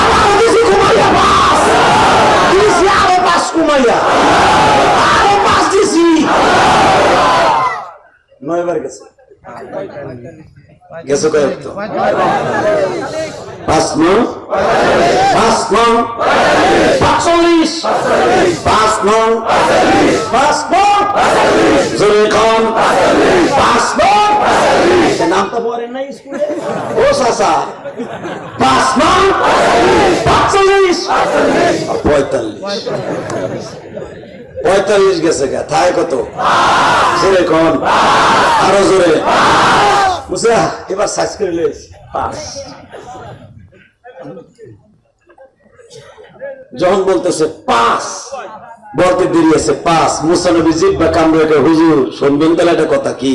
আবারও দিয়েছি কমাইয়া 5, দিয়েছি আরো 5 কমাইয়া, আরো 5 দিয়েছি, 9 বার গেছে। গেছে কয়েক তো 5 9 5 9 45 5 9 5 9 জোরে কোন 5 9 নাম তো পড়েন না স্কুলে ও সাসা 5 9 45 45 গেছে গা, থাই কত? জোরে কোন, আরো জোরে মুসা, এবার সাইজ করে লইছি 5। যখন বলতেছে 5 বলতে দেরি আছে 5, মুসা নবী জিহ্বা কামড়ে, হুজুর শুনবেন তাহলে একটা কথা, কি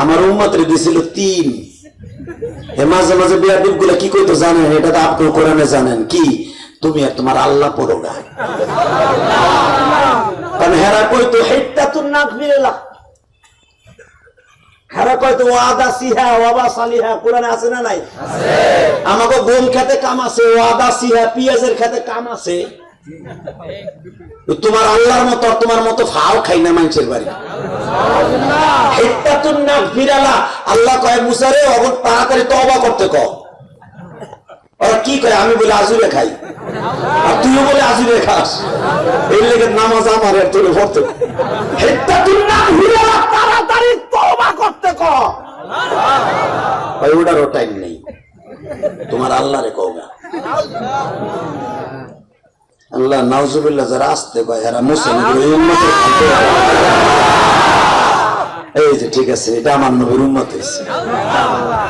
আমার উম্মতরে দিছিল 3। মাঝে মাঝে বিয়াদব গুলা কি কইতো জানেন? এটা তো আপনি কোরআনে জানেন, কি তুমি আর তোমার আল্লাহ পড়ো না, কারণ হেরা কইতো হিত্তাতুন নাকবিলা, হেরা কইতো ওয়াদা সিহা ওয়াবা সালিহা, কোরআনে আছে না নাই? আছে। আমাকে গম খেতে কাম আছে, ওয়াদা সিহা পেঁয়াজের খেতে কাম আছে। তোমার আল্লাহর মতো তোমার মতো ফাও খাই না মানুষের বাড়ি। হিত্তাতুন নাকবিলা, আল্লাহ কয় মুসারে অবন তাড়াতাড়ি তওবা করতে কও। ওরা কি কয়? আমি বলে আজুরে খাই, আর তুইও বলে আজুরে খাস, এই লেগে নামাজ আমার আর তোরে পড়তে। হিত্তাতুন নাকবিলা, তাড়াতাড়ি তওবা করতে কও। ওই ওটারও টাইম নেই, তোমার আল্লাহরে কও না। আল্লাহ নাউজুবিল্লাহ যারা আসতে কয় এরা মুসলিম উম্মতের খাদ্য। এই যে ঠিক আছে, এটা আমার নবীর উম্মত হইছে।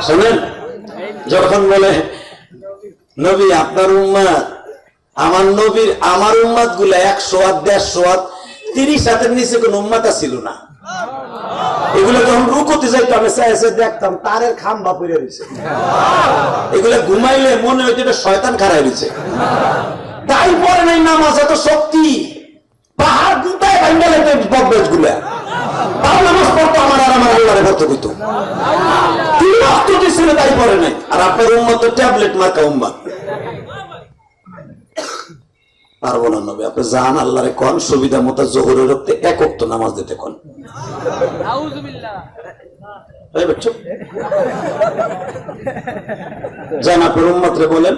শুনেন, যখন বলে নবী আপনার উম্মত, আমার নবীর আমার উম্মত গুলা 100 আর 150 আর 30 হাতের নিচে কোন উম্মত ছিল না। এগুলো যখন রুকুতে যাইতো আমি চাইছে দেখতাম তারের খাম্বা পড়ে রয়েছে, এগুলো ঘুমাইলে মনে হইতো এটা শয়তান খাড়াই রয়েছে। তাই পরে নাই নামাজ এত শক্তি, পাহাড় গুটায় ভাঙ্গা লাগতো বকবেজ গুলা, তাও নামাজ পড়তো আমার আর আমার আল্লাহরে পড়তে কইতো। 3 ওয়াক্ত দিছিল, তাই পরে নাই। আর আপনার উম্মত তো ট্যাবলেট মার্কা উম্মত। পারবো না নবী, আপনি যান আল্লাহরে কোন সুবিধা মতো জোহরের রক্তে 1 ওয়াক্ত নামাজ দিতে কোন। এই বাচ্চা যান আপনার উম্মতরে বলেন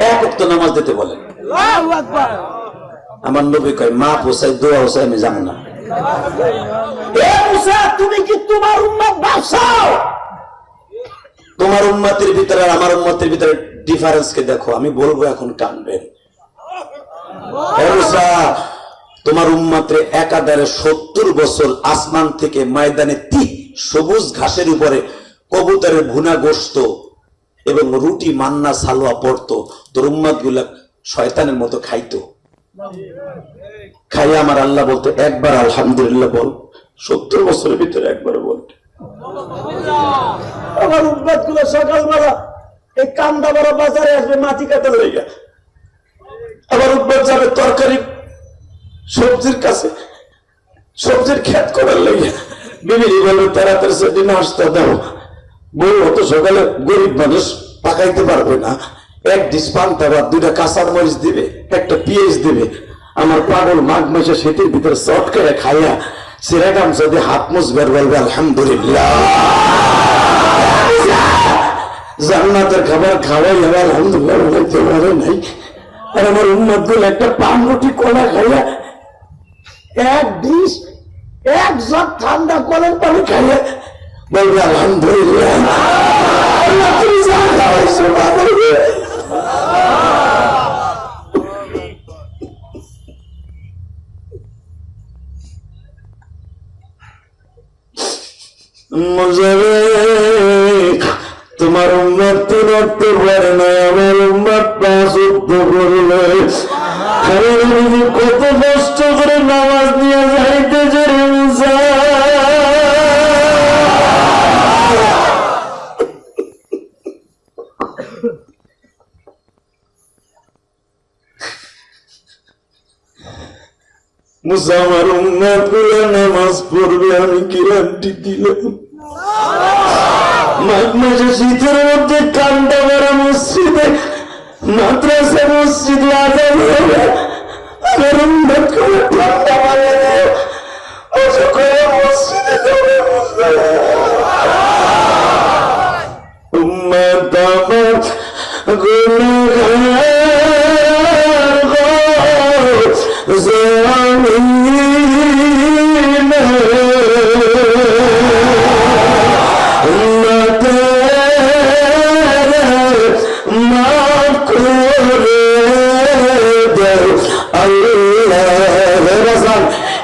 1 ওয়াক্ত নামাজ দিতে বলেন। আমার নবী কয় মা পোষাই দোয়া হোসাই আমি জানি না। তুমি কি তোমার উম্মত বাঁচাও? তোমার উম্মতের ভিতরে আর আমার উম্মতের ভিতরে ডিফারেন্স কে দেখো, আমি বলবো এখন কানবেন। তোমার উম্মতের একাধারে 70 বছর আসমান থেকে ময়দানে সবুজ ঘাসের উপরে কবুতরের ভুনা গোশত এবং রুটি মান্না সালোয়া পড়তো, তোর উম্মত গুলা শয়তানের মতো খাইতো। খাইয়া আমার আল্লাহ বলতো একবার আলহামদুলিল্লাহ বল, 70 বছরের ভিতরে একবার বল। আমার উম্মত গুলো সকালবেলা এই কান্দা বড় বাজারে আসবে মাটি কাটা লইয়া, আবার উম্মত যাবে তরকারি সবজির কাছে, সবজির ক্ষেত করার লইয়া। বিবি বলবে তাড়াতাড়ি সেদিন নাস্তা দাও। বউ অত সকালে গরিব মানুষ পাকাইতে পারবে না, 1 ডিশ পান্তা ভাত, 2টা কাঁচার মরিচ দিবে, 1টা পেঁয়াজ দিবে। আমার পাগল মাঘ মাসে শীতের ভিতরে চট করে খাইয়া সিরা গামছা দিয়ে হাত মুছবার বলবে আলহামদুলিল্লাহ। জান্নাতের খাবার খাওয়াই হবে আলহামদুলিল্লাহ বলতে পারে নাই। আর আমার উম্মত গুলো একটা পান রুটি কলা খাইয়া 1 ডিশ 1 জগ ঠান্ডা কলের পানি খাইয়া বলবে আলহামদুলিল্লাহ। তোমার উম্মত তো রক্তে পারে না, আমার উম্মত 5 ওয়াক্ত করলে কত কষ্ট করে নামাজ নিয়ে যাইতে জেরে মুসা আমার উম্মত গুলো নামাজ পড়বে আমি গ্যারান্টি দিলাম। মাঘ মাসে শীতের মধ্যে কান্দা মারা মসজিদে মাদ্রাসা মসজিদে আজান হবে, আমার উম্মত গুলো ঠান্ডা মারে অজু করে মসজিদে যাবে। উম্মত আমার গুনাহগার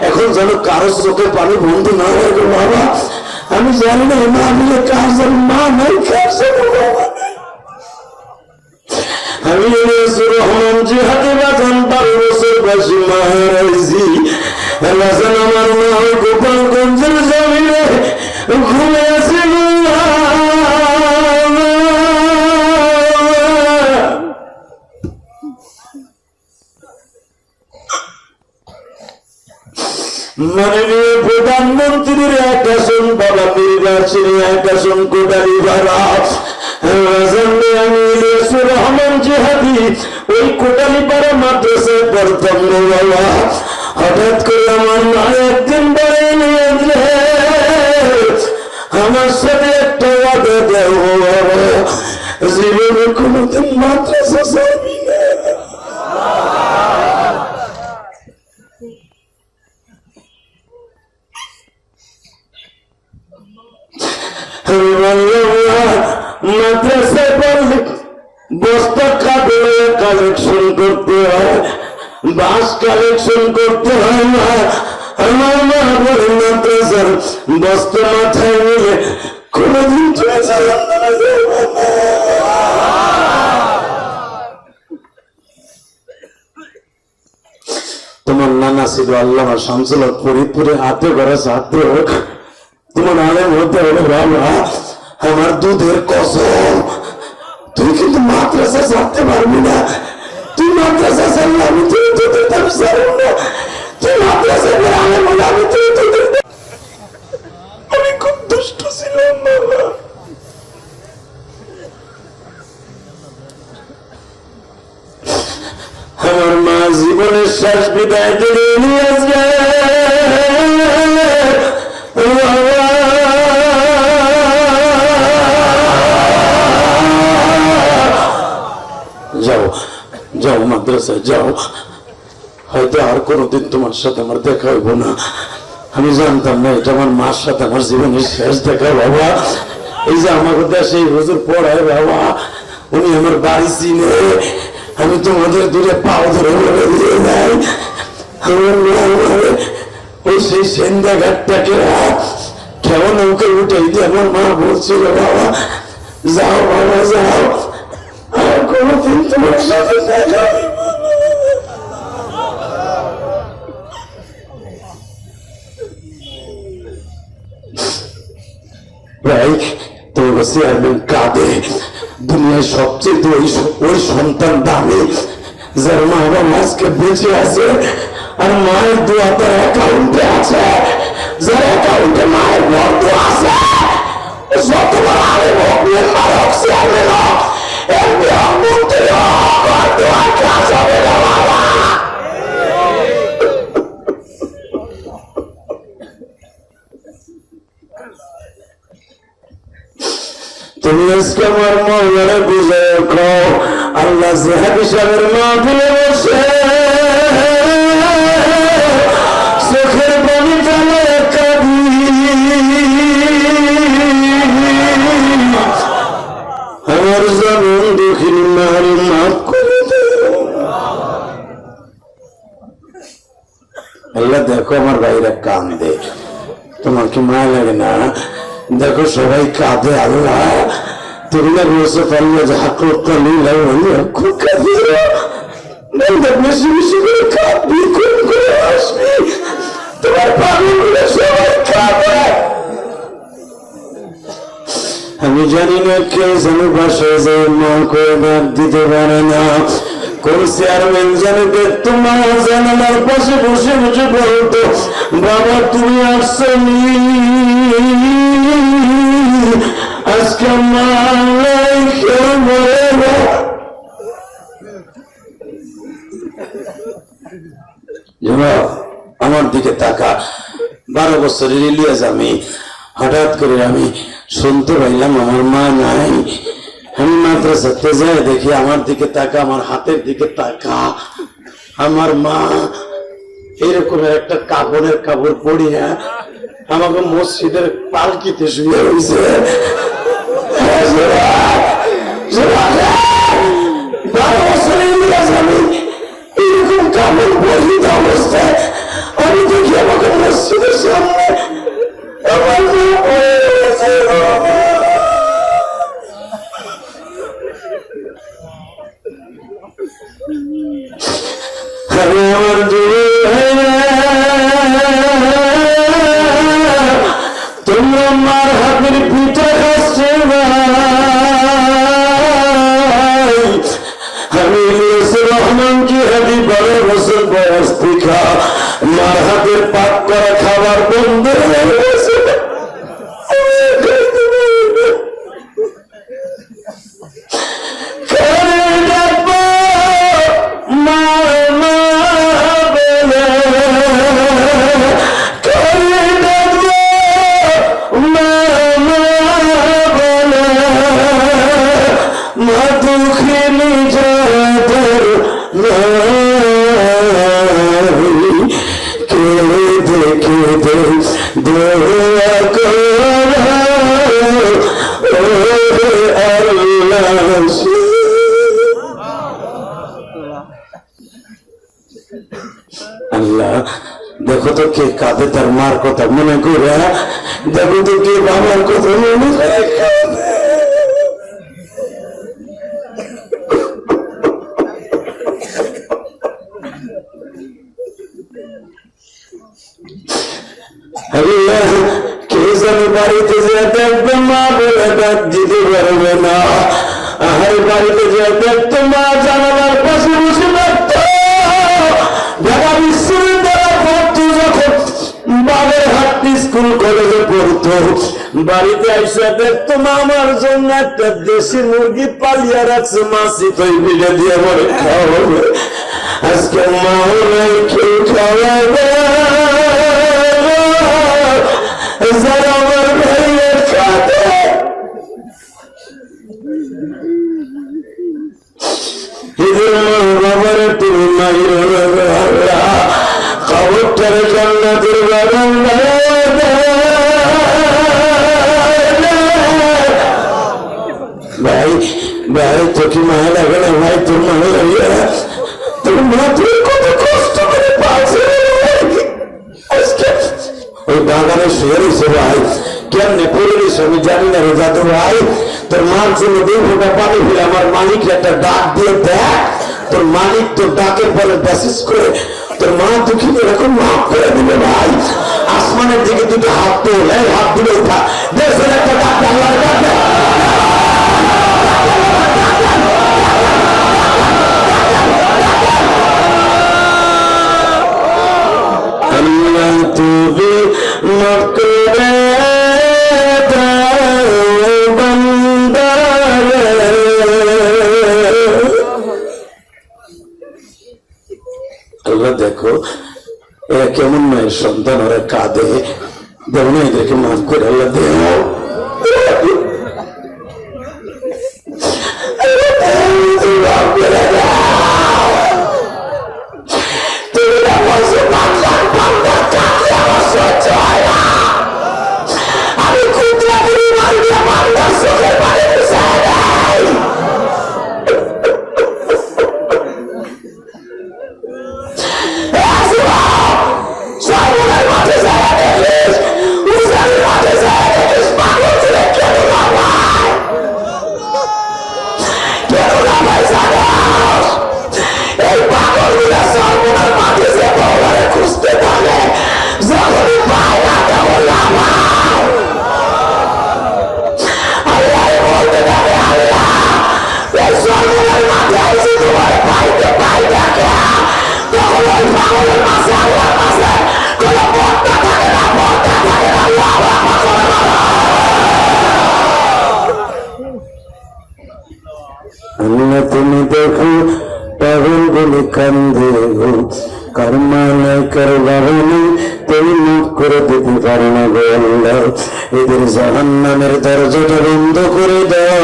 এখন যেন কারো চোখের পানি বন্ধ না হয় গো বাবা। আমি জানি না মা মিলে কার যেন মা নাই, কার যেন বাবা নাই। আমি রহমান জিহাদে বাজান 12 বছর বয়সী মা হারাইছি। বাজান আমার মা ওই গোপালগঞ্জের জমিনে ঘুরে আছে। মাননীয় প্রধানমন্ত্রীর এক আসন, বাবা নির্বাচনী এক আসন কোটারি ভাড়া। আমি রহমান জিহাদি ওই কোটালি পাড়া মাদ্রাসায় পড়তাম বাবা। হঠাৎ করে আমার মা একদিন বলে নিয়ে আমার সাথে একটা ওয়াদা দেও বাবা, জীবনে কোনোদিন মাদ্রাসা ছাড়বি না। আমি বললাম মাদ্রাসায় পড়লে বস্তা কাপড়ে কালেকশন করতে হয়, বাস কালেকশন করতে হয় না। আমার মা বলে মাদ্রাসার বস্তা মাথায় নিলে কোনদিন তোমার নানা ছিল আল্লামা শামসুল হক ফরিদপুরে হাতে করা ছাত্র। তোমার আলেম হতে হবে বাবা, আমার দুধের কসম, তুই কিন্তু মাদ্রাসা ছাড়তে পারবি না। তুই মাদ্রাসা ছাড়লে আমি তুই দুধের দাম ছাড়ব না। তুই মাদ্রাসা আলেম হলে আমি তুই দুধের। আমি খুব দুষ্ট ছিলাম বাবা। আমার মা জীবনের শেষ বিদায় দিলে নিয়ে আসবে। যাও যাও মাদ্রাসায় যাও, হয়তো আর কোনোদিন তোমার সাথে আমার দেখা হইব না। আমি জানতাম না এটা আমার মার সাথে আমার জীবনের শেষ দেখা বাবা। এই যে আমাকে দেশে হুজুর পড়ায় বাবা, উনি আমার বাড়ি চিনে। আমি তোমাদের দূরে পাও ধরে বলে দিয়ে যাই, আমার ওই সেই সেন্দা ঘাটটাকে কেমন নৌকে উঠে দিয়ে আমার মা বলছিল বাবা যাও বাবা যাও, আর কোনোদিন তোমার সাথে দেখা হইব না। ভাই তোমার চেয়ারম্যান কাঁদে, দুনিয়ায় সবচেয়ে ওই সন্তান দামি যার মা বাবা আজকে বেঁচে আছে, আর মায়ের দোয়া তার অ্যাকাউন্টে আছে, যার অ্যাকাউন্টে মায়ের বন্ধ আছে। যতবার আরে মেম্বার হোক, চেয়ারম্যান হোক, এমপি হোক, মন্ত্রী হোক, আর দোয়া কাজ হবে না বাবা। তুমি আজকে আমার মনে বুঝে রাখো, আল্লাহ জিহাদি সাহেবের মাহফিলে বসে চোখের পানি ফেলে কাঁদি। আমার জমিন দুঃখী নারী মাফ করে দেও আল্লাহ। দেখো আমার ভাইরা কান্দে, তোমার কি মায়া লাগে না? দেখো সবাই কাঁদে আল্লাহ। তুমি না বসে পারলে যা করতে খুব কাঁদি, বেশি বেশি করে কাঁদবি, খুব করে আসবি, তোমার পানিগুলো সবাই কাঁদে। আমি জানি না কেউ যেন বাসায় যায় মা করে ডাক দিতে পারে না, কোন চেয়ারম্যান জানে দেখতো মা জানালার পাশে বসে বসে বলতো, বাবা তুমি আসছনি, আজকে মা নাই, কেউ মরে না। আমার দিকে তাকা। 12 বছরের ইলিয়াস আমি। হঠাৎ করে আমি শুনতে পাইলাম আমার মা নাই। আমি মাদ্রাসাতে যাই, দেখি আমার দিকে তাকা, আমার হাতের দিকে তাকা, আমার মা এরকম একটা কাপড়ের কাপড় পরিয়া আমাকে মসজিদের পালকিতে শুয়ে রয়েছে। 12 বছরের ইলিয়াস আমি এরকম কাপড় পরিহিত অবস্থায় আমি দেখি আমাকে মসজিদের সামনে আমার মা পড়ে রয়েছে। আমার তোমরা মার হাতের পিঠা খাচ্ছে, আমি রহমানকে হাদি 12 বছর বয়স থেকে মার হাতের পাক করা খাবার বন্ধ হয়ে গেছে। আল্লাহ দেখো তো কে কাঁদে তার মার কথা মনে করে, দেখো তো কে বাবার কথা মনে করে। কে জানি বাড়িতে যে দেখবে মা বলে ডাক দিতে পারবে না, আর বাড়িতে যে দেখতো মা জানালার পাশে বসে থাকতো। ঢাকা বিশ্ববিদ্যালয় পড়তো, যখন বাগেরহাট স্কুল কলেজে পড়তো, বাড়িতে আইসা দেখতো মা আমার জন্য একটা দেশি মুরগি পালিয়ে রাখছে, মাছি তৈ বিলে দিয়ে বলে খাওয়াবে। আজকে মা নাই, কেউ খাওয়াবে যারা আমার ভাইয়ের সাথে। বাবার তুমি মাইর খবরটারে জান্নাতের বাগান। ভাই ভাই তো কি মা লাগে না ভাই, তোর মা লাগে না, তোর মা তুই কত কষ্ট করে পাচ্ছে আজকে ওই বাগানে শুয়ে রয়েছে। ভাই কেমনে পড়িস আমি জানি না রে দাদু ভাই, তোর মার জন্য 2 ফোঁটা পানি ফেলে আমার মালিক একটা ডাক দিয়ে দেখ, তোর মালিক তোর ডাকের পরে মেসেজ করে তোর মা দুঃখী এরকম মাফ করে দিবে। ভাই আসমানের দিকে 2টো হাত তোল, এই হাত তুলে উঠা, দেশের একটা ডাক আল্লাহর ডাকে। আল্লাহ তুমি মাফ করে আল্লাহ দেখো এরা কেমন মায়ের সন্তান, ওরা কাঁদে, দেখো না এদেরকে মাফ করে আল্লাহ দেও।
দেখো পাগল বলে কান্দে গো, কার মানে কার বারণে তুমি মুখ করে দিতে পারো না গো আল্লাহ। এদের জাহান্নামের দরজাটা বন্ধ করে দাও,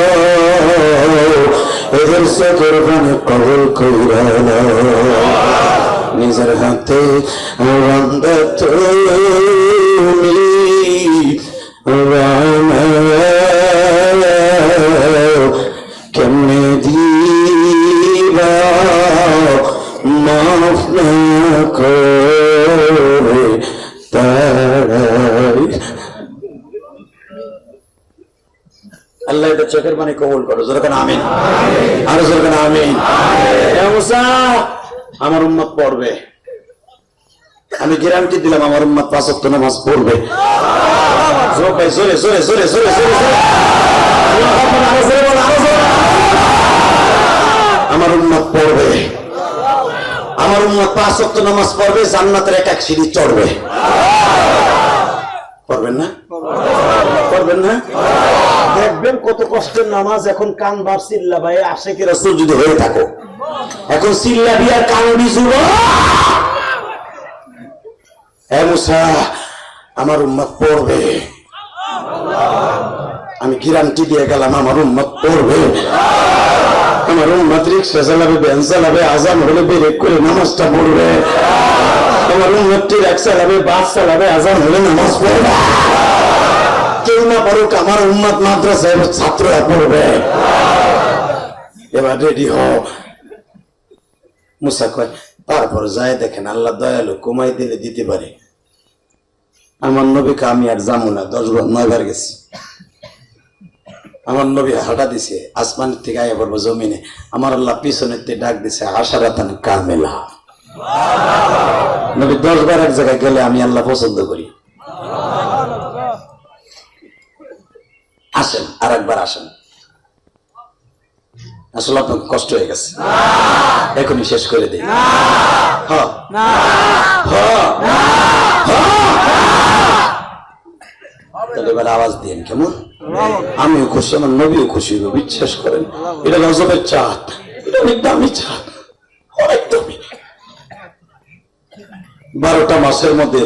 এদের চোখের পানে কবল কইরা নাও। নিজের হাতে বান্দা তুমি কেমনে দিবা মাফ না করে তাই।
আল্লাহ এটা চোখের পানি কবুল করো, যেরকম আমিন, আরো যেরকম আমিন। মুসা আমার উম্মত পড়বে, আমি গ্যারান্টি দিলাম আমার উম্মত 5 ওয়াক্ত নামাজ পড়বে। জোরে জোরে জোরে জোরে জোরে জোরে আমার উম্মত পড়বে, আমার উম্মত 5 ওয়াক্ত নামাজ পড়বে, জান্নাতের এক সিঁড়ি চড়বে। পড়বেন না? পড়বেন না?
দেখবেন কত কষ্টের নামাজ। এখন কান বার চিল্লা ভাই আশেকে
রাসূল যদি হয়ে থাকো, এখন চিল্লাবি আর কানবি শুনো। এ মুসা আমার উম্মত পড়বে, আমি গ্যারান্টি দিয়ে গেলাম আমার উম্মত পড়বে। আমার উম্মত রিক্সা চালাবে, ভ্যান চালাবে, আজান হলে ব্রেক করে নামাজটা পড়বে। আমার উম্মত ট্রাক চালাবে, বাস চালাবে, আজান হলে নামাজ পড়বে। কেউ না পড়ুক, আমার উম্মত মাদ্রাসায় ছাত্ররা পড়বে। এবার রেডি হও। মুসা কয় তারপর যায় দেখেন আল্লাহ দয়ালু, কমাই দিলে দিতে পারে। আমার নবীকে আমি আর যাবো না, 10 বার 9 বার গেছি। আমার নবী হাঁটা দিছে, আসমানের থেকে আয়া পড়বো জমিনে। আমার আল্লাহ পিছনের থেকে ডাক দিছে আশারাতান কামেলা। নবী 10 বার এক জায়গায় গেলে আমি আল্লাহ পছন্দ করি। আসেন আর একবার আসেন, আসলে আপনার কষ্ট হয়ে গেছে, এখনই শেষ করে দিই। তাহলে এবার আওয়াজ দিন কেমন? আমিও খুশি, আমার নবীও খুশি হবে, বিশ্বাস করেন। এটা রজবের চাঁদ, এটা অনেক দামি চাঁদ, অনেক দামি। 12টা মাসের মধ্যে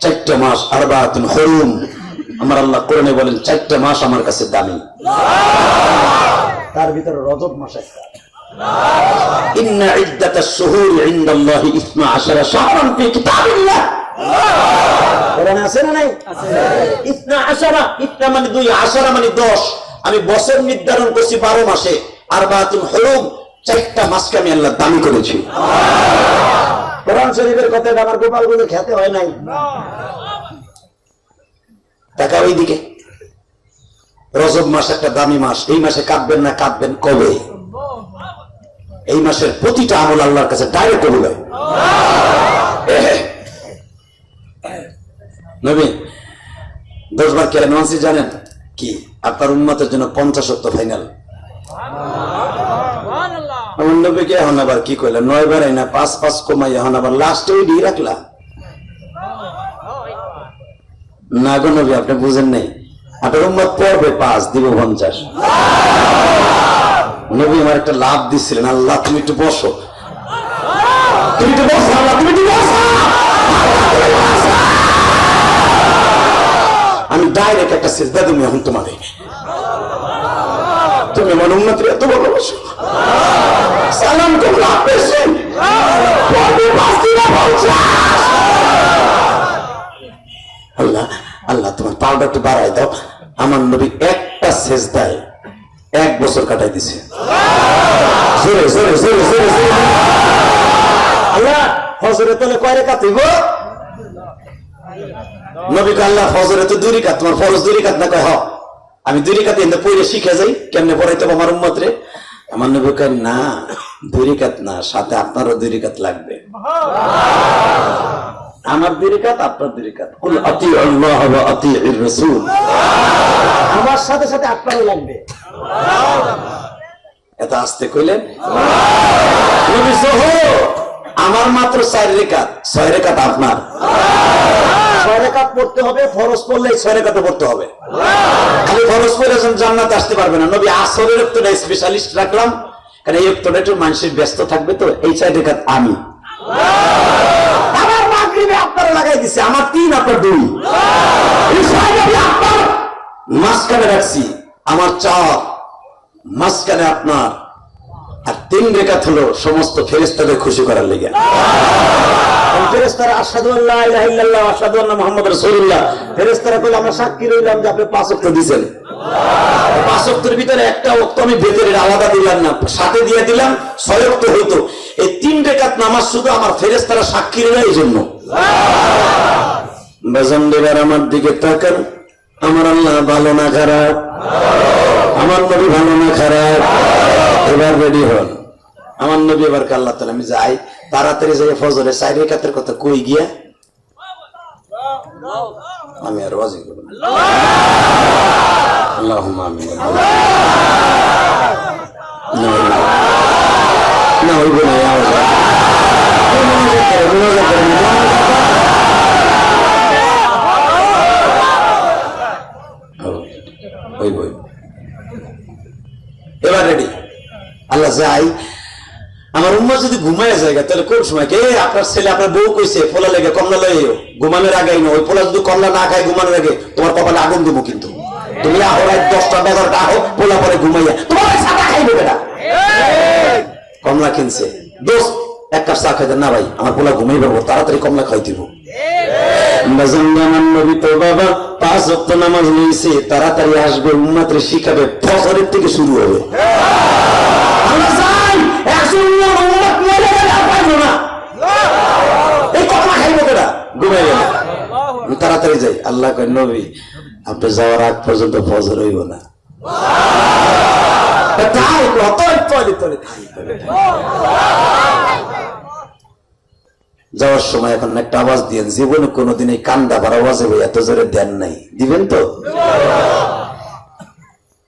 4টা মাস আরবাতুন হুরুম। আমার আল্লাহ কোরআনে বলেন 4টা মাস আমার কাছে দামি।
তার ভিতরে রজব মাস একটা।
ইন্না ইদ্দাতাশ শুহুরি ইনদাল্লাহি 12 শাহরান ফি কিতাবিল্লাহ।
কোরআনে আছে না নাই? আছে। 12, ইতনা মানে 2, 10 মানে 10। আমি বছর নির্ধারণ করছি 12 মাসে। আরবাতুন হুরুম, 4টা মাসকে আমি আল্লাহ দামি করেছি। কোরআন শরীফের কথা আমার গোপালগুলো খেতে হয় নাই। টাকা ওইদিকে। রজব মাস একটা দামি মাস। এই মাসে কাঁদবেন না, কাঁদবেন কবে? এই মাসের প্রতিটা আমল আল্লাহর কাছে ডাইরেক্ট কবুল হয়। নবী 10 বার কেন আনছি জানেন কি? আপনার উম্মতের জন্য 50 ওয়াক্ত ফাইনাল। আমার নবীকে এখন আবার কি কইলা 9 বার না 5 কমাই এখন আবার লাস্টে ওই দিয়ে রাখলা না গো নবী, আপনি বুঝেন নাই। আপনার উম্মত পড়বে 5 দিব 50। নবী আমার একটা লাভ দিচ্ছিলেন, আল্লাহ তুমি একটু বসো, তুমি একটু বসো, আল্লাহ তুমি একটু বসো। আমি ডাইরেক্ট একটা সিজদা তুমি এখন তোমাদের, তুমি আমার উম্মতের এত ভালোবাসো। সালাম তোমরা পেয়েছেন আল্লাহ, আল্লাহ তোমার পাউডার একটু বাড়াই দাও। আমার নবী একটা সিজদায় 1 বছর কাটাই দিছে। জোরে জোরে জোরে জোরে জোরে। আল্লাহ ফজরে তাহলে কয় রাকাত হইব? নবী কয় আল্লাহ ফজরে তো 2 রাকাত, তোমার ফরজ 2 রাকাত না? কয় হ। আমি 2 রাকাত এনে পড়ে শিখে যাই কেমনে পড়াইতে হবে আমার উম্মত রে। আমার নবী কয় না 2 রাকাত না, সাথে আপনারও 2 রাকাত লাগবে। আমার 2 রাকাত, আপনার 2 রাকাত। কুল আতিউল্লাহ ওয়া আতিউর রাসূল। আমার সাথে সাথে আপনারও লাগবে।
এত আস্তে কইলেন? নবী সহ আমার মাত্র 4 রাকাত, 6 রাকাত আপনার।
6 রাকাত পড়তে হবে, ফরজ পড়লে
6 রাকাত পড়তে হবে। খালি ফরজ পড়ে জান্নাতে আসতে পারবে না। নবী আসরের একটা স্পেশালিস্ট রাখলাম,
কারণ এই ওয়াক্তটা একটু মানুষের ব্যস্ত থাকবে, তো এই 4 রাকাত আমি আবার মাগরিবে আপনারা লাগাই দিছে, আমার 3 আপনার 2, ইশায় আমি আপনার মাঝখানে রাখছি, আমার 4 মাঝখানে আপনার, আর 3 রাকাত হলো সমস্ত ফেরেশতাদের খুশি করার লেগে। ফেরেশতারা আশহাদু আল্লা ইলাহা ইল্লাল্লাহ ওয়া আশহাদু আন্না মুহাম্মাদুর রাসূলুল্লাহ, ফেরেশতারা কইল আমরা সাক্ষী রইলাম যে আপনি 5 ওয়াক্ত দিবেন। 5 ওয়াক্তের ভিতরে একটা ওয়াক্ত আমি ভেতরের আলাদা দিলাম না, সাথে দিয়ে দিলাম 6 ওয়াক্ত হইতো। এই 3 রাকাত নামাজ শুধু আমার ফেরেশতারা সাক্ষী রইল এই জন্য।
বাজান দেবার আমার দিকে তাকান, আমার আল্লাহ ভালো না খারাপ, আমার নবী ভালো না খারাপ, এবার রেডি হন।
আমার নবী এবার আল্লাহ তাআলা আমি যাই তাড়াতাড়ি যাই ফজরের 4 রাকাতের কথা কই গিয়া আমি আর ওয়াজি করব না।
আল্লাহুম্মা আমিন। না হইব না, আওয়াজ
হইব। এবার রেডি আল্লাহ যাই। আমার উম্মা যদি ঘুমায় জায়গা তাহলে কোন সময় কে আপনার ছেলে আপনার বউ কইছে পোলা লেগে কমলা লইও ঘুমানোর আগে না, ওই পোলা যদি কমলা না খায় ঘুমানোর আগে তোমার কপালে আগুন দেবো। কিন্তু তুমি আহো রাত 10টা 11টা আহো পোলা পরে ঘুমাইয়া তোমার সাদা খাইবে বেটা। কমলা কিনছে দোস্ত 1 কাপ চা খাইতে না ভাই আমার পোলা ঘুমাই পারবো, তাড়াতাড়ি কমলা খাই দিব।
আমার নবী তো বাবা 5 ওয়াক্ত নামাজ নিয়েছে, তাড়াতাড়ি আসবে, উম্মতরে শিখাবে, ফজরের থেকে শুরু হবে।
আমরা যাই 100 উম্মত মরে গেলে আর পাইবো না, এই কমলা খাইবো বেটা ঘুমাই গেল। তাড়াতাড়ি যাই। আল্লাহ কয় নবী আপনি যাওয়ার আগ পর্যন্ত ফজর হইব না। তাই কত তলে তলে যাওয়ার সময় এখন একটা আওয়াজ দিয়েন, জীবনে কোনোদিন এই কান্দা বার আওয়াজে এত জোরে দেন নাই, দিবেন তো?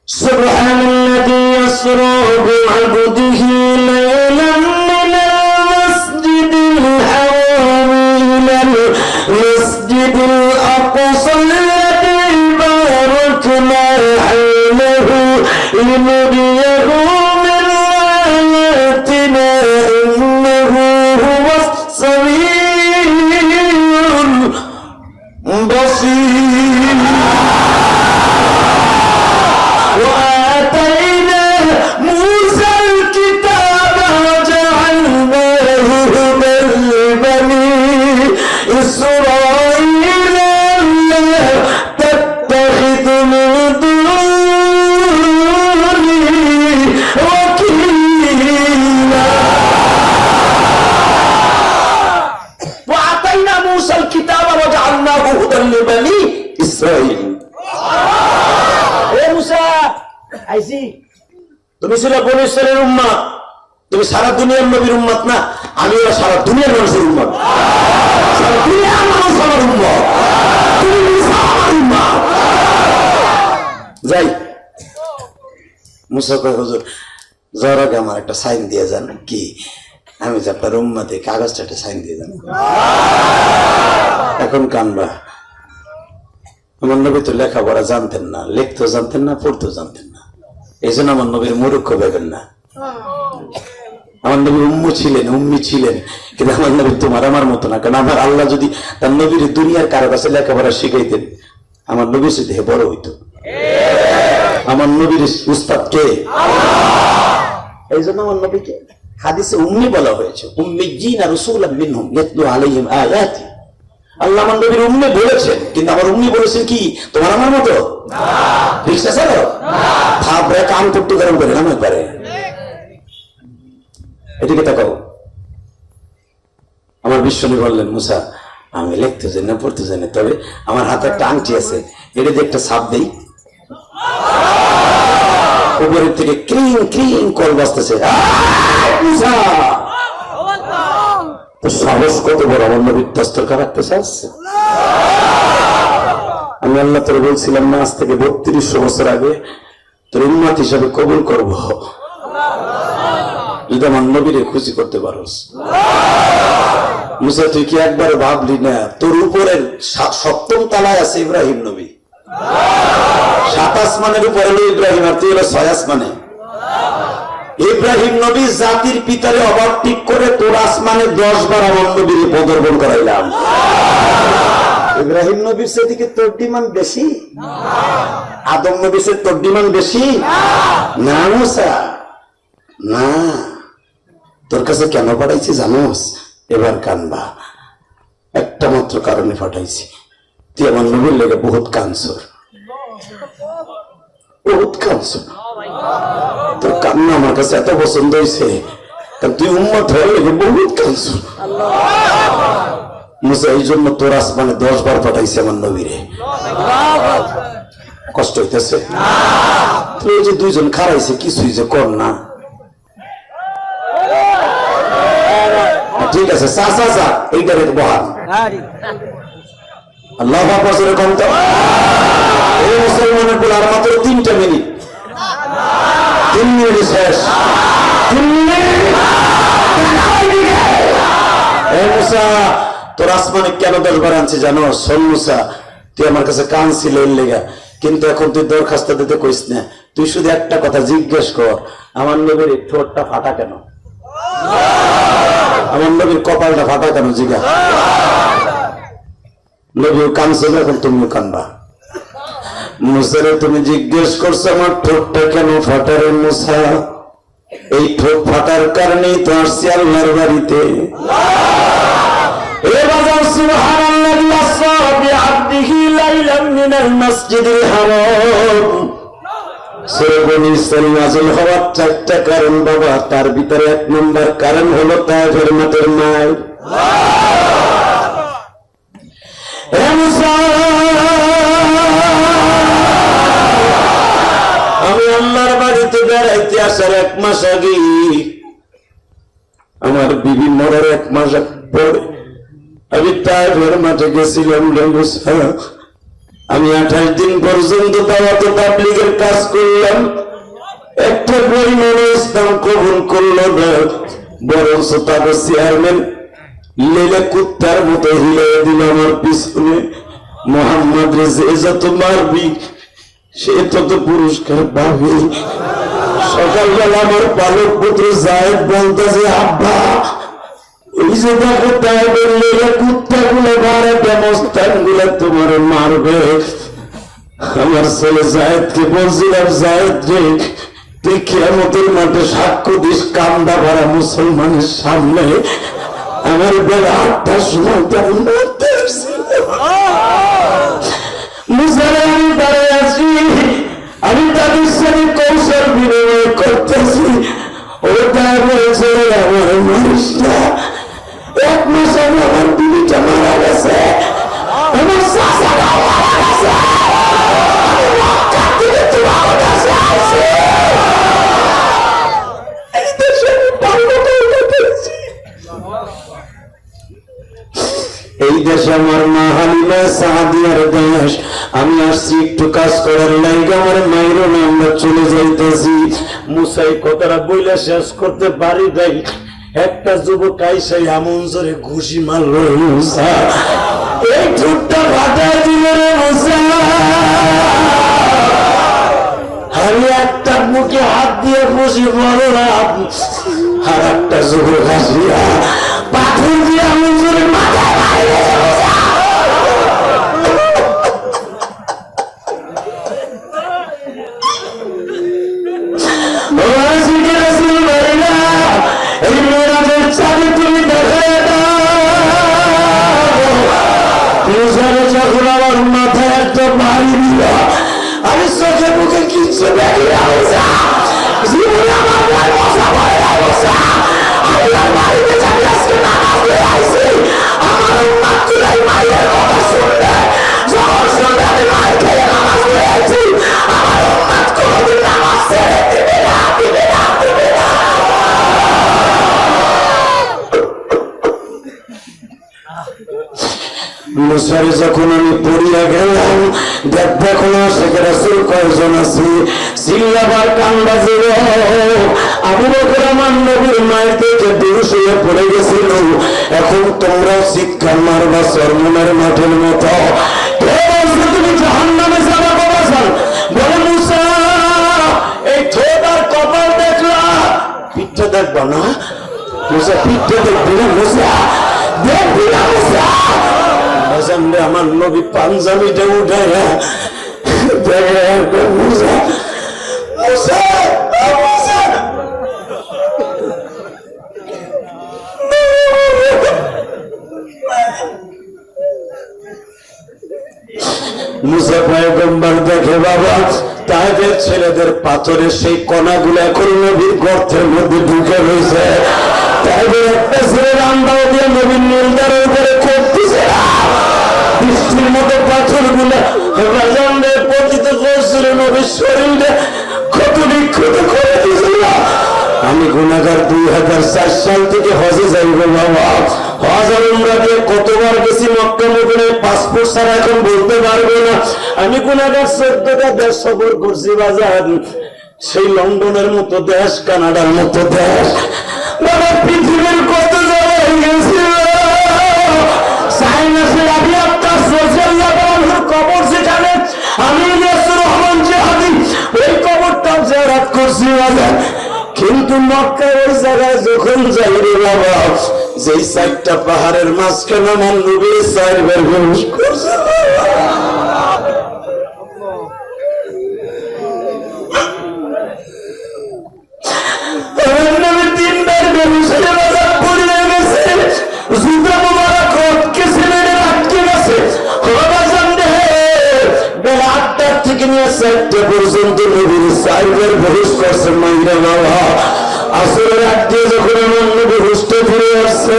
সুবহানাল্লাযী ইয়াসরা বি'আবদিহি লাইলান মিনাল মাসজিদিল হারাম ইলাল মাসজিদিল আকসা আল্লাযী বারাকনা হাওলাহু লিনুরিয়াহু মিন আয়াতিনা ইন্নাহু হুয়াস সামিউল বাসীর। وآتينا موسى الكتاب وجعلناه هدى لبني إسرائيل ألا تتخذ من دوني وكيلا
وآتينا موسى الكتاب وجعلناه هدى لبني إسرائيل। তুমি ছিল বনী ইসরাইলের উম্মত, তুমি সারা দুনিয়ার নবীর উম্মত না, আমি সারা দুনিয়ার মানুষের উম্মত। সারা দুনিয়ার মানুষ আমার উম্মত, তুমি মুসা আমার উম্মত। যাই মুসা কয় হুজুর যাওয়ার আগে আমার একটা সাইন দিয়ে যান। কি? আমি যে আপনার উম্মতে কাগজটা একটা সাইন দিয়ে যান। এখন কানবা, আমার নবী তো লেখাপড়া জানতেন না, লিখতেও জানতেন না, পড়তেও জানতেন না, এই জন্য আমার নবীর মূর্খ ভেবেন না। আমার নবী উম্মি ছিলেন, কিন্তু আমার নবী তোমার আমার মতো না। কারণ আমার আল্লাহ যদি তার নবীর দুনিয়ার কারো কাছে লেখাপড়া শিখাইতেন, আমার নবী যদি বড় হইতো। আমার নবীর উস্তাদ কে? এই জন্য আমার নবীকে হাদিসে উম্মি বলা হয়েছে, উম্মিয়্যিনা রাসূলাম মিনহুম ইয়াতলু আলাইহিম আয়াতি। আল্লাহ আমার নবীর উম্মি বলেছেন, কিন্তু আমার উম্মি বলেছেন কি তোমার আমার মতো? রিকশা চালো থাপড়ে কান করতে গরম করে নাম একবারে। এদিকে তাকাও। আমার বিশ্বনবী বললেন মুসা আমি লিখতে জানি না, পড়তে জানি, তবে আমার হাতে একটা আংটি আছে, এটা দিয়ে একটা ছাপ দেই, উপরের থেকে ক্রিং ক্রিং কল বাজতেছে। মুসা তো সাহস কত বড়, আমার নবীর দস্তরখানা রাখতে চাস? আমি আল্লাহ তোর বলছিলাম না আজ থেকে 3200 বছর আগে তোর উম্মত হিসাবে কবুল করব যদি আমার নবীরে খুশি করতে পারোস। মুসা তুই কি একবারে ভাবলি না তোর উপরের 7ম তলায় আছে ইব্রাহিম নবী, 7 আসমানের উপরে হলো ইব্রাহিম, আর তুই হলো 6 আসমানে। ইব্রাহিম নবী জাতির পিতারে ওভারটেক করে তোর আসমানে 10 বার আমার নবীর পদার্পণ করাইলাম। ইব্রাহিম নবীর সেদিকে তোর ডিমান্ড বেশি, আদম নবীর সে তোর ডিমান্ড বেশি না মুসা না। তোর কাছে কেন পাঠাইছি জানোস? এবার কানবা, একটা মাত্র কারণে পাঠাইছি, তুই আমার নবীর লেগে বহুত কানসর, বহুত কানসর। তোর কান্না আমার কাছে এত পছন্দ হয়েছে, তুই উম্মত হয়ে লেগে বহুত কানসর মুসা। এই জন্য তোর আসমানে 10 বার পাঠাইছে আমার নবীরে। কষ্ট হইতেছে? তুই যে দুইজন খারাইছে কিছুই যে কর না। ঠিক আছে, চা চা চা এইটারে বহান। আল্লাহ বছরে কম তো এই মুসলমানের বলে আর মাত্র 3টা মিনিট, 3 মিনিট শেষ, 3 মিনিট। মুসা তোর আসমানে কেন 10 বার আনছি জানো? শোন মুসা, তুই আমার কাছে কানছিল এর লেগা, কিন্তু এখন তুই দরখাস্ত দিতে কইস না। তুই শুধু একটা কথা জিজ্ঞেস কর, আমার নবীর ঠোঁটটা ফাটা কেন, আমার নবীর কপালটা ফাটা কেন জিগা। নবীও কানছিল, এখন তুমিও কানবা। মুসারে তুমি জিজ্ঞেস করছো আমার ঠোঁটটা কেন ফাটা রে মুসা? এই ঠোঁট ফাটার কারণেই তো আসছি আল্লাহর বাড়িতে। হওয়ার 4টা কারণ বাবা, তার ভিতরে 1 নম্বর কারণ হলো তায়েফের মাঠের মায়ের। আমি আল্লাহর বাড়িতে বেড়াইতে আসার 1 মাস আগে আমার বিবি মরার 1 মাস পরে আমি তায়েফের মাঠে গেছিলাম। আমি 28 দিন পর্যন্ত দাওয়াত তাবলীগের কাজ করলাম, একটা পরিমাণ ইসলাম কবুল করলো না, বরঞ্চ তার চেয়ারম্যান লেলে কুত্তার মতো হিলিয়ে দিল আমার পিছনে। মোহাম্মদ রেজে যত মারবি সে তত পুরস্কার পাবে। সকালবেলা আমার পালক পুত্র জায়েদ বলতেছে, আব্বা ওই যে দেখো তাইবের লেলে কুত্তা গুলো মারে, ব্যবস্থান গুলো তোমার মারবে। আমার ছেলে জায়েদকে বলছিলাম, জায়েদ রে তুই কিয়ামতের মাঠে সাক্ষ্য দিস কান্দা ভরা মুসলমানের সামনে। আমার বেলা 8টার সময় তেমন মারতে আসছিল। মুসারে আমি দাঁড়িয়ে আছি, আমি তাদের সাথে কৌশল বিনিময় করতেছি। ওটাই বলছে আমার মানুষ না, 1 মাস আগে আমার বিবিটা মারা গেছে, আমার চাচাটা মারা গেছে, আমি মক্কা থেকে তোমার কাছে আসছি। এই দেশে আমি পাল্লা করতে পেরেছি। এই দেশ আমার মা হালিমা সাদিয়ার দেশ। আমি আসছি একটু কাজ করার লাইগা, আমার মায়ের আমরা চলে যাইতেছি। মুসাই কথাটা বইলা শেষ করতে পারি নাই, একটা যুবক আইসাই এমন জোরে ঘুষি মারল মুসা, এই ঠোঁটটা ফাটাই দিল রে মুসা। আমি একটা মুখে হাত দিয়ে বসে পড়লাম, আর একটা যুবক আসিয়া পাথর দিয়ে এমন জোরে মাথায় মারিল মুসা। যখন আমার মাথায় একটা বাড়ি দিল, আমি চোখে মুখে কিচ্ছু দেখি না মুসা। জীবনে আমার গায়ে মশা পড়ে না মুসা। আল্লাহর বাড়িতে যাবি আজকে নামাজ পড়ে আইছি, আমার উম্মত চুলাই মায়ের কথা শুনলে যখন শুনলে আমি মায়ের খেয়ে নামাজ পড়ে আইছি। আমার উম্মত কোনদিন নামাজ ছেড়ে দিবে না, দিবে না, দিবে না। মুসারে যখন আমি পড়িয়া গেলাম, দেখবে এখন শেখের রাসূল কয়জন আছে, চিল্লাবার কান্দা ছিল। আবু বকর আমার নবীর মায়ের থেকে বেহুশ হয়ে পড়ে গেছিল। এখন তোমরা চিৎকার মারবা চরমনের মাঠের মতো, তুমি জাহান্নামে যাবা বাবা। বলে মুসা এই ঠোঁট আর কপাল দেখলা,
না মুসা পিঠটা দেখবি না মুসা দেখবি না মুসা জানলে আমার নবী পাঞ্জাবিটা উঠাইয়া মুসা মুসা মুসা মুসা পয়গম্বর দেখে বাবা তাদের ছেলেদের পাথরের সেই কণাগুলো এখন নবীর গর্তের মধ্যে ঢুকে রয়েছে তাদের একটা ছেলে রান্দাও দিয়ে নবীর নীলদার উপরে করতেছে বৃষ্টির মতো পাথর গুলো রাজানদের পতিত করছিল নবীর শরীরে ক্ষত বিক্ষত করে দিয়েছিল আমি গুনাহগার 2004 সাল থেকে হজে যাইব বাবা হজ আর উমরা দিয়ে কতবার গেছি মক্কা মদিনায় পাসপোর্ট ছাড়া এখন বলতে পারবো না আমি গুনাহগার 14টা দেশ সফর করছি বাজার সেই লন্ডনের মতো দেশ কানাডার মতো দেশ বাবা পৃথিবীর কত জায়গায় গেছি সাইনাসের আবি আত্মা সোশ্যাল লাগানোর কবর যেখানে আমি রহমান জিহাদি ওই কবরটা জিয়ারত করছি বাজার কিন্তু মক্কা ওই জায়গায় যখন যাই রে বাবা যেই 4টা পাহাড়ের মাঝখানে আমার নবীর 4 বার বেহুশ করছে আমার নবী 3 বার বেহুশ হয়ে বাজার পড়ে গেছে জুতা মোবারক রক্তে ছেলেদের আটকে গেছে বেলা 8টার থেকে নিয়ে 4টা পর্যন্ত নবীর 4 বার বেহুশ করছে মাইরা বাবা আসলে রাত দিয়ে যখন আমার নবী হুষ্টে ফিরে আসছে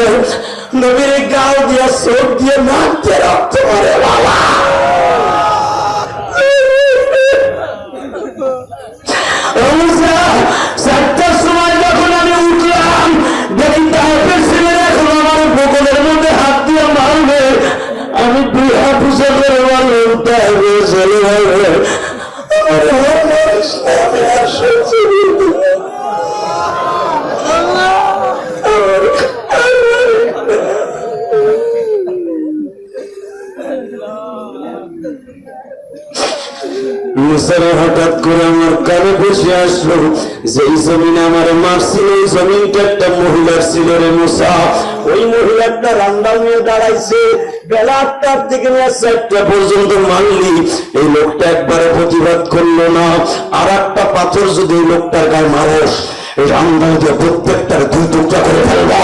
নবীর গাল দিয়া চোখ দিয়ে নাক দিয়ে রক্ত মারে বাবা 4টার সময় যখন আমি উঠলাম দেখি তাহের ছেলেরা এখন আমার বগলের মধ্যে হাত দিয়ে মারবে আমি 2 হাত উঁচা করে বললাম তাহের ছেলে মুসারা হঠাৎ করে আমার কানে বসে আসলো যেই জমিনে আমার মারছিল ওই জমিনটা একটা মহিলার ছিল রে মুসা ওই মহিলাটা রান্না নিয়ে দাঁড়াইছে বেলা 8টার থেকে 4টা পর্যন্ত মারলি এই লোকটা একবারে প্রতিবাদ করলো না আর একটা পাথর যদি এই লোকটার গায়ে মারস এই রান্না দিয়ে প্রত্যেকটার 2 টুকরা করে ফেলবো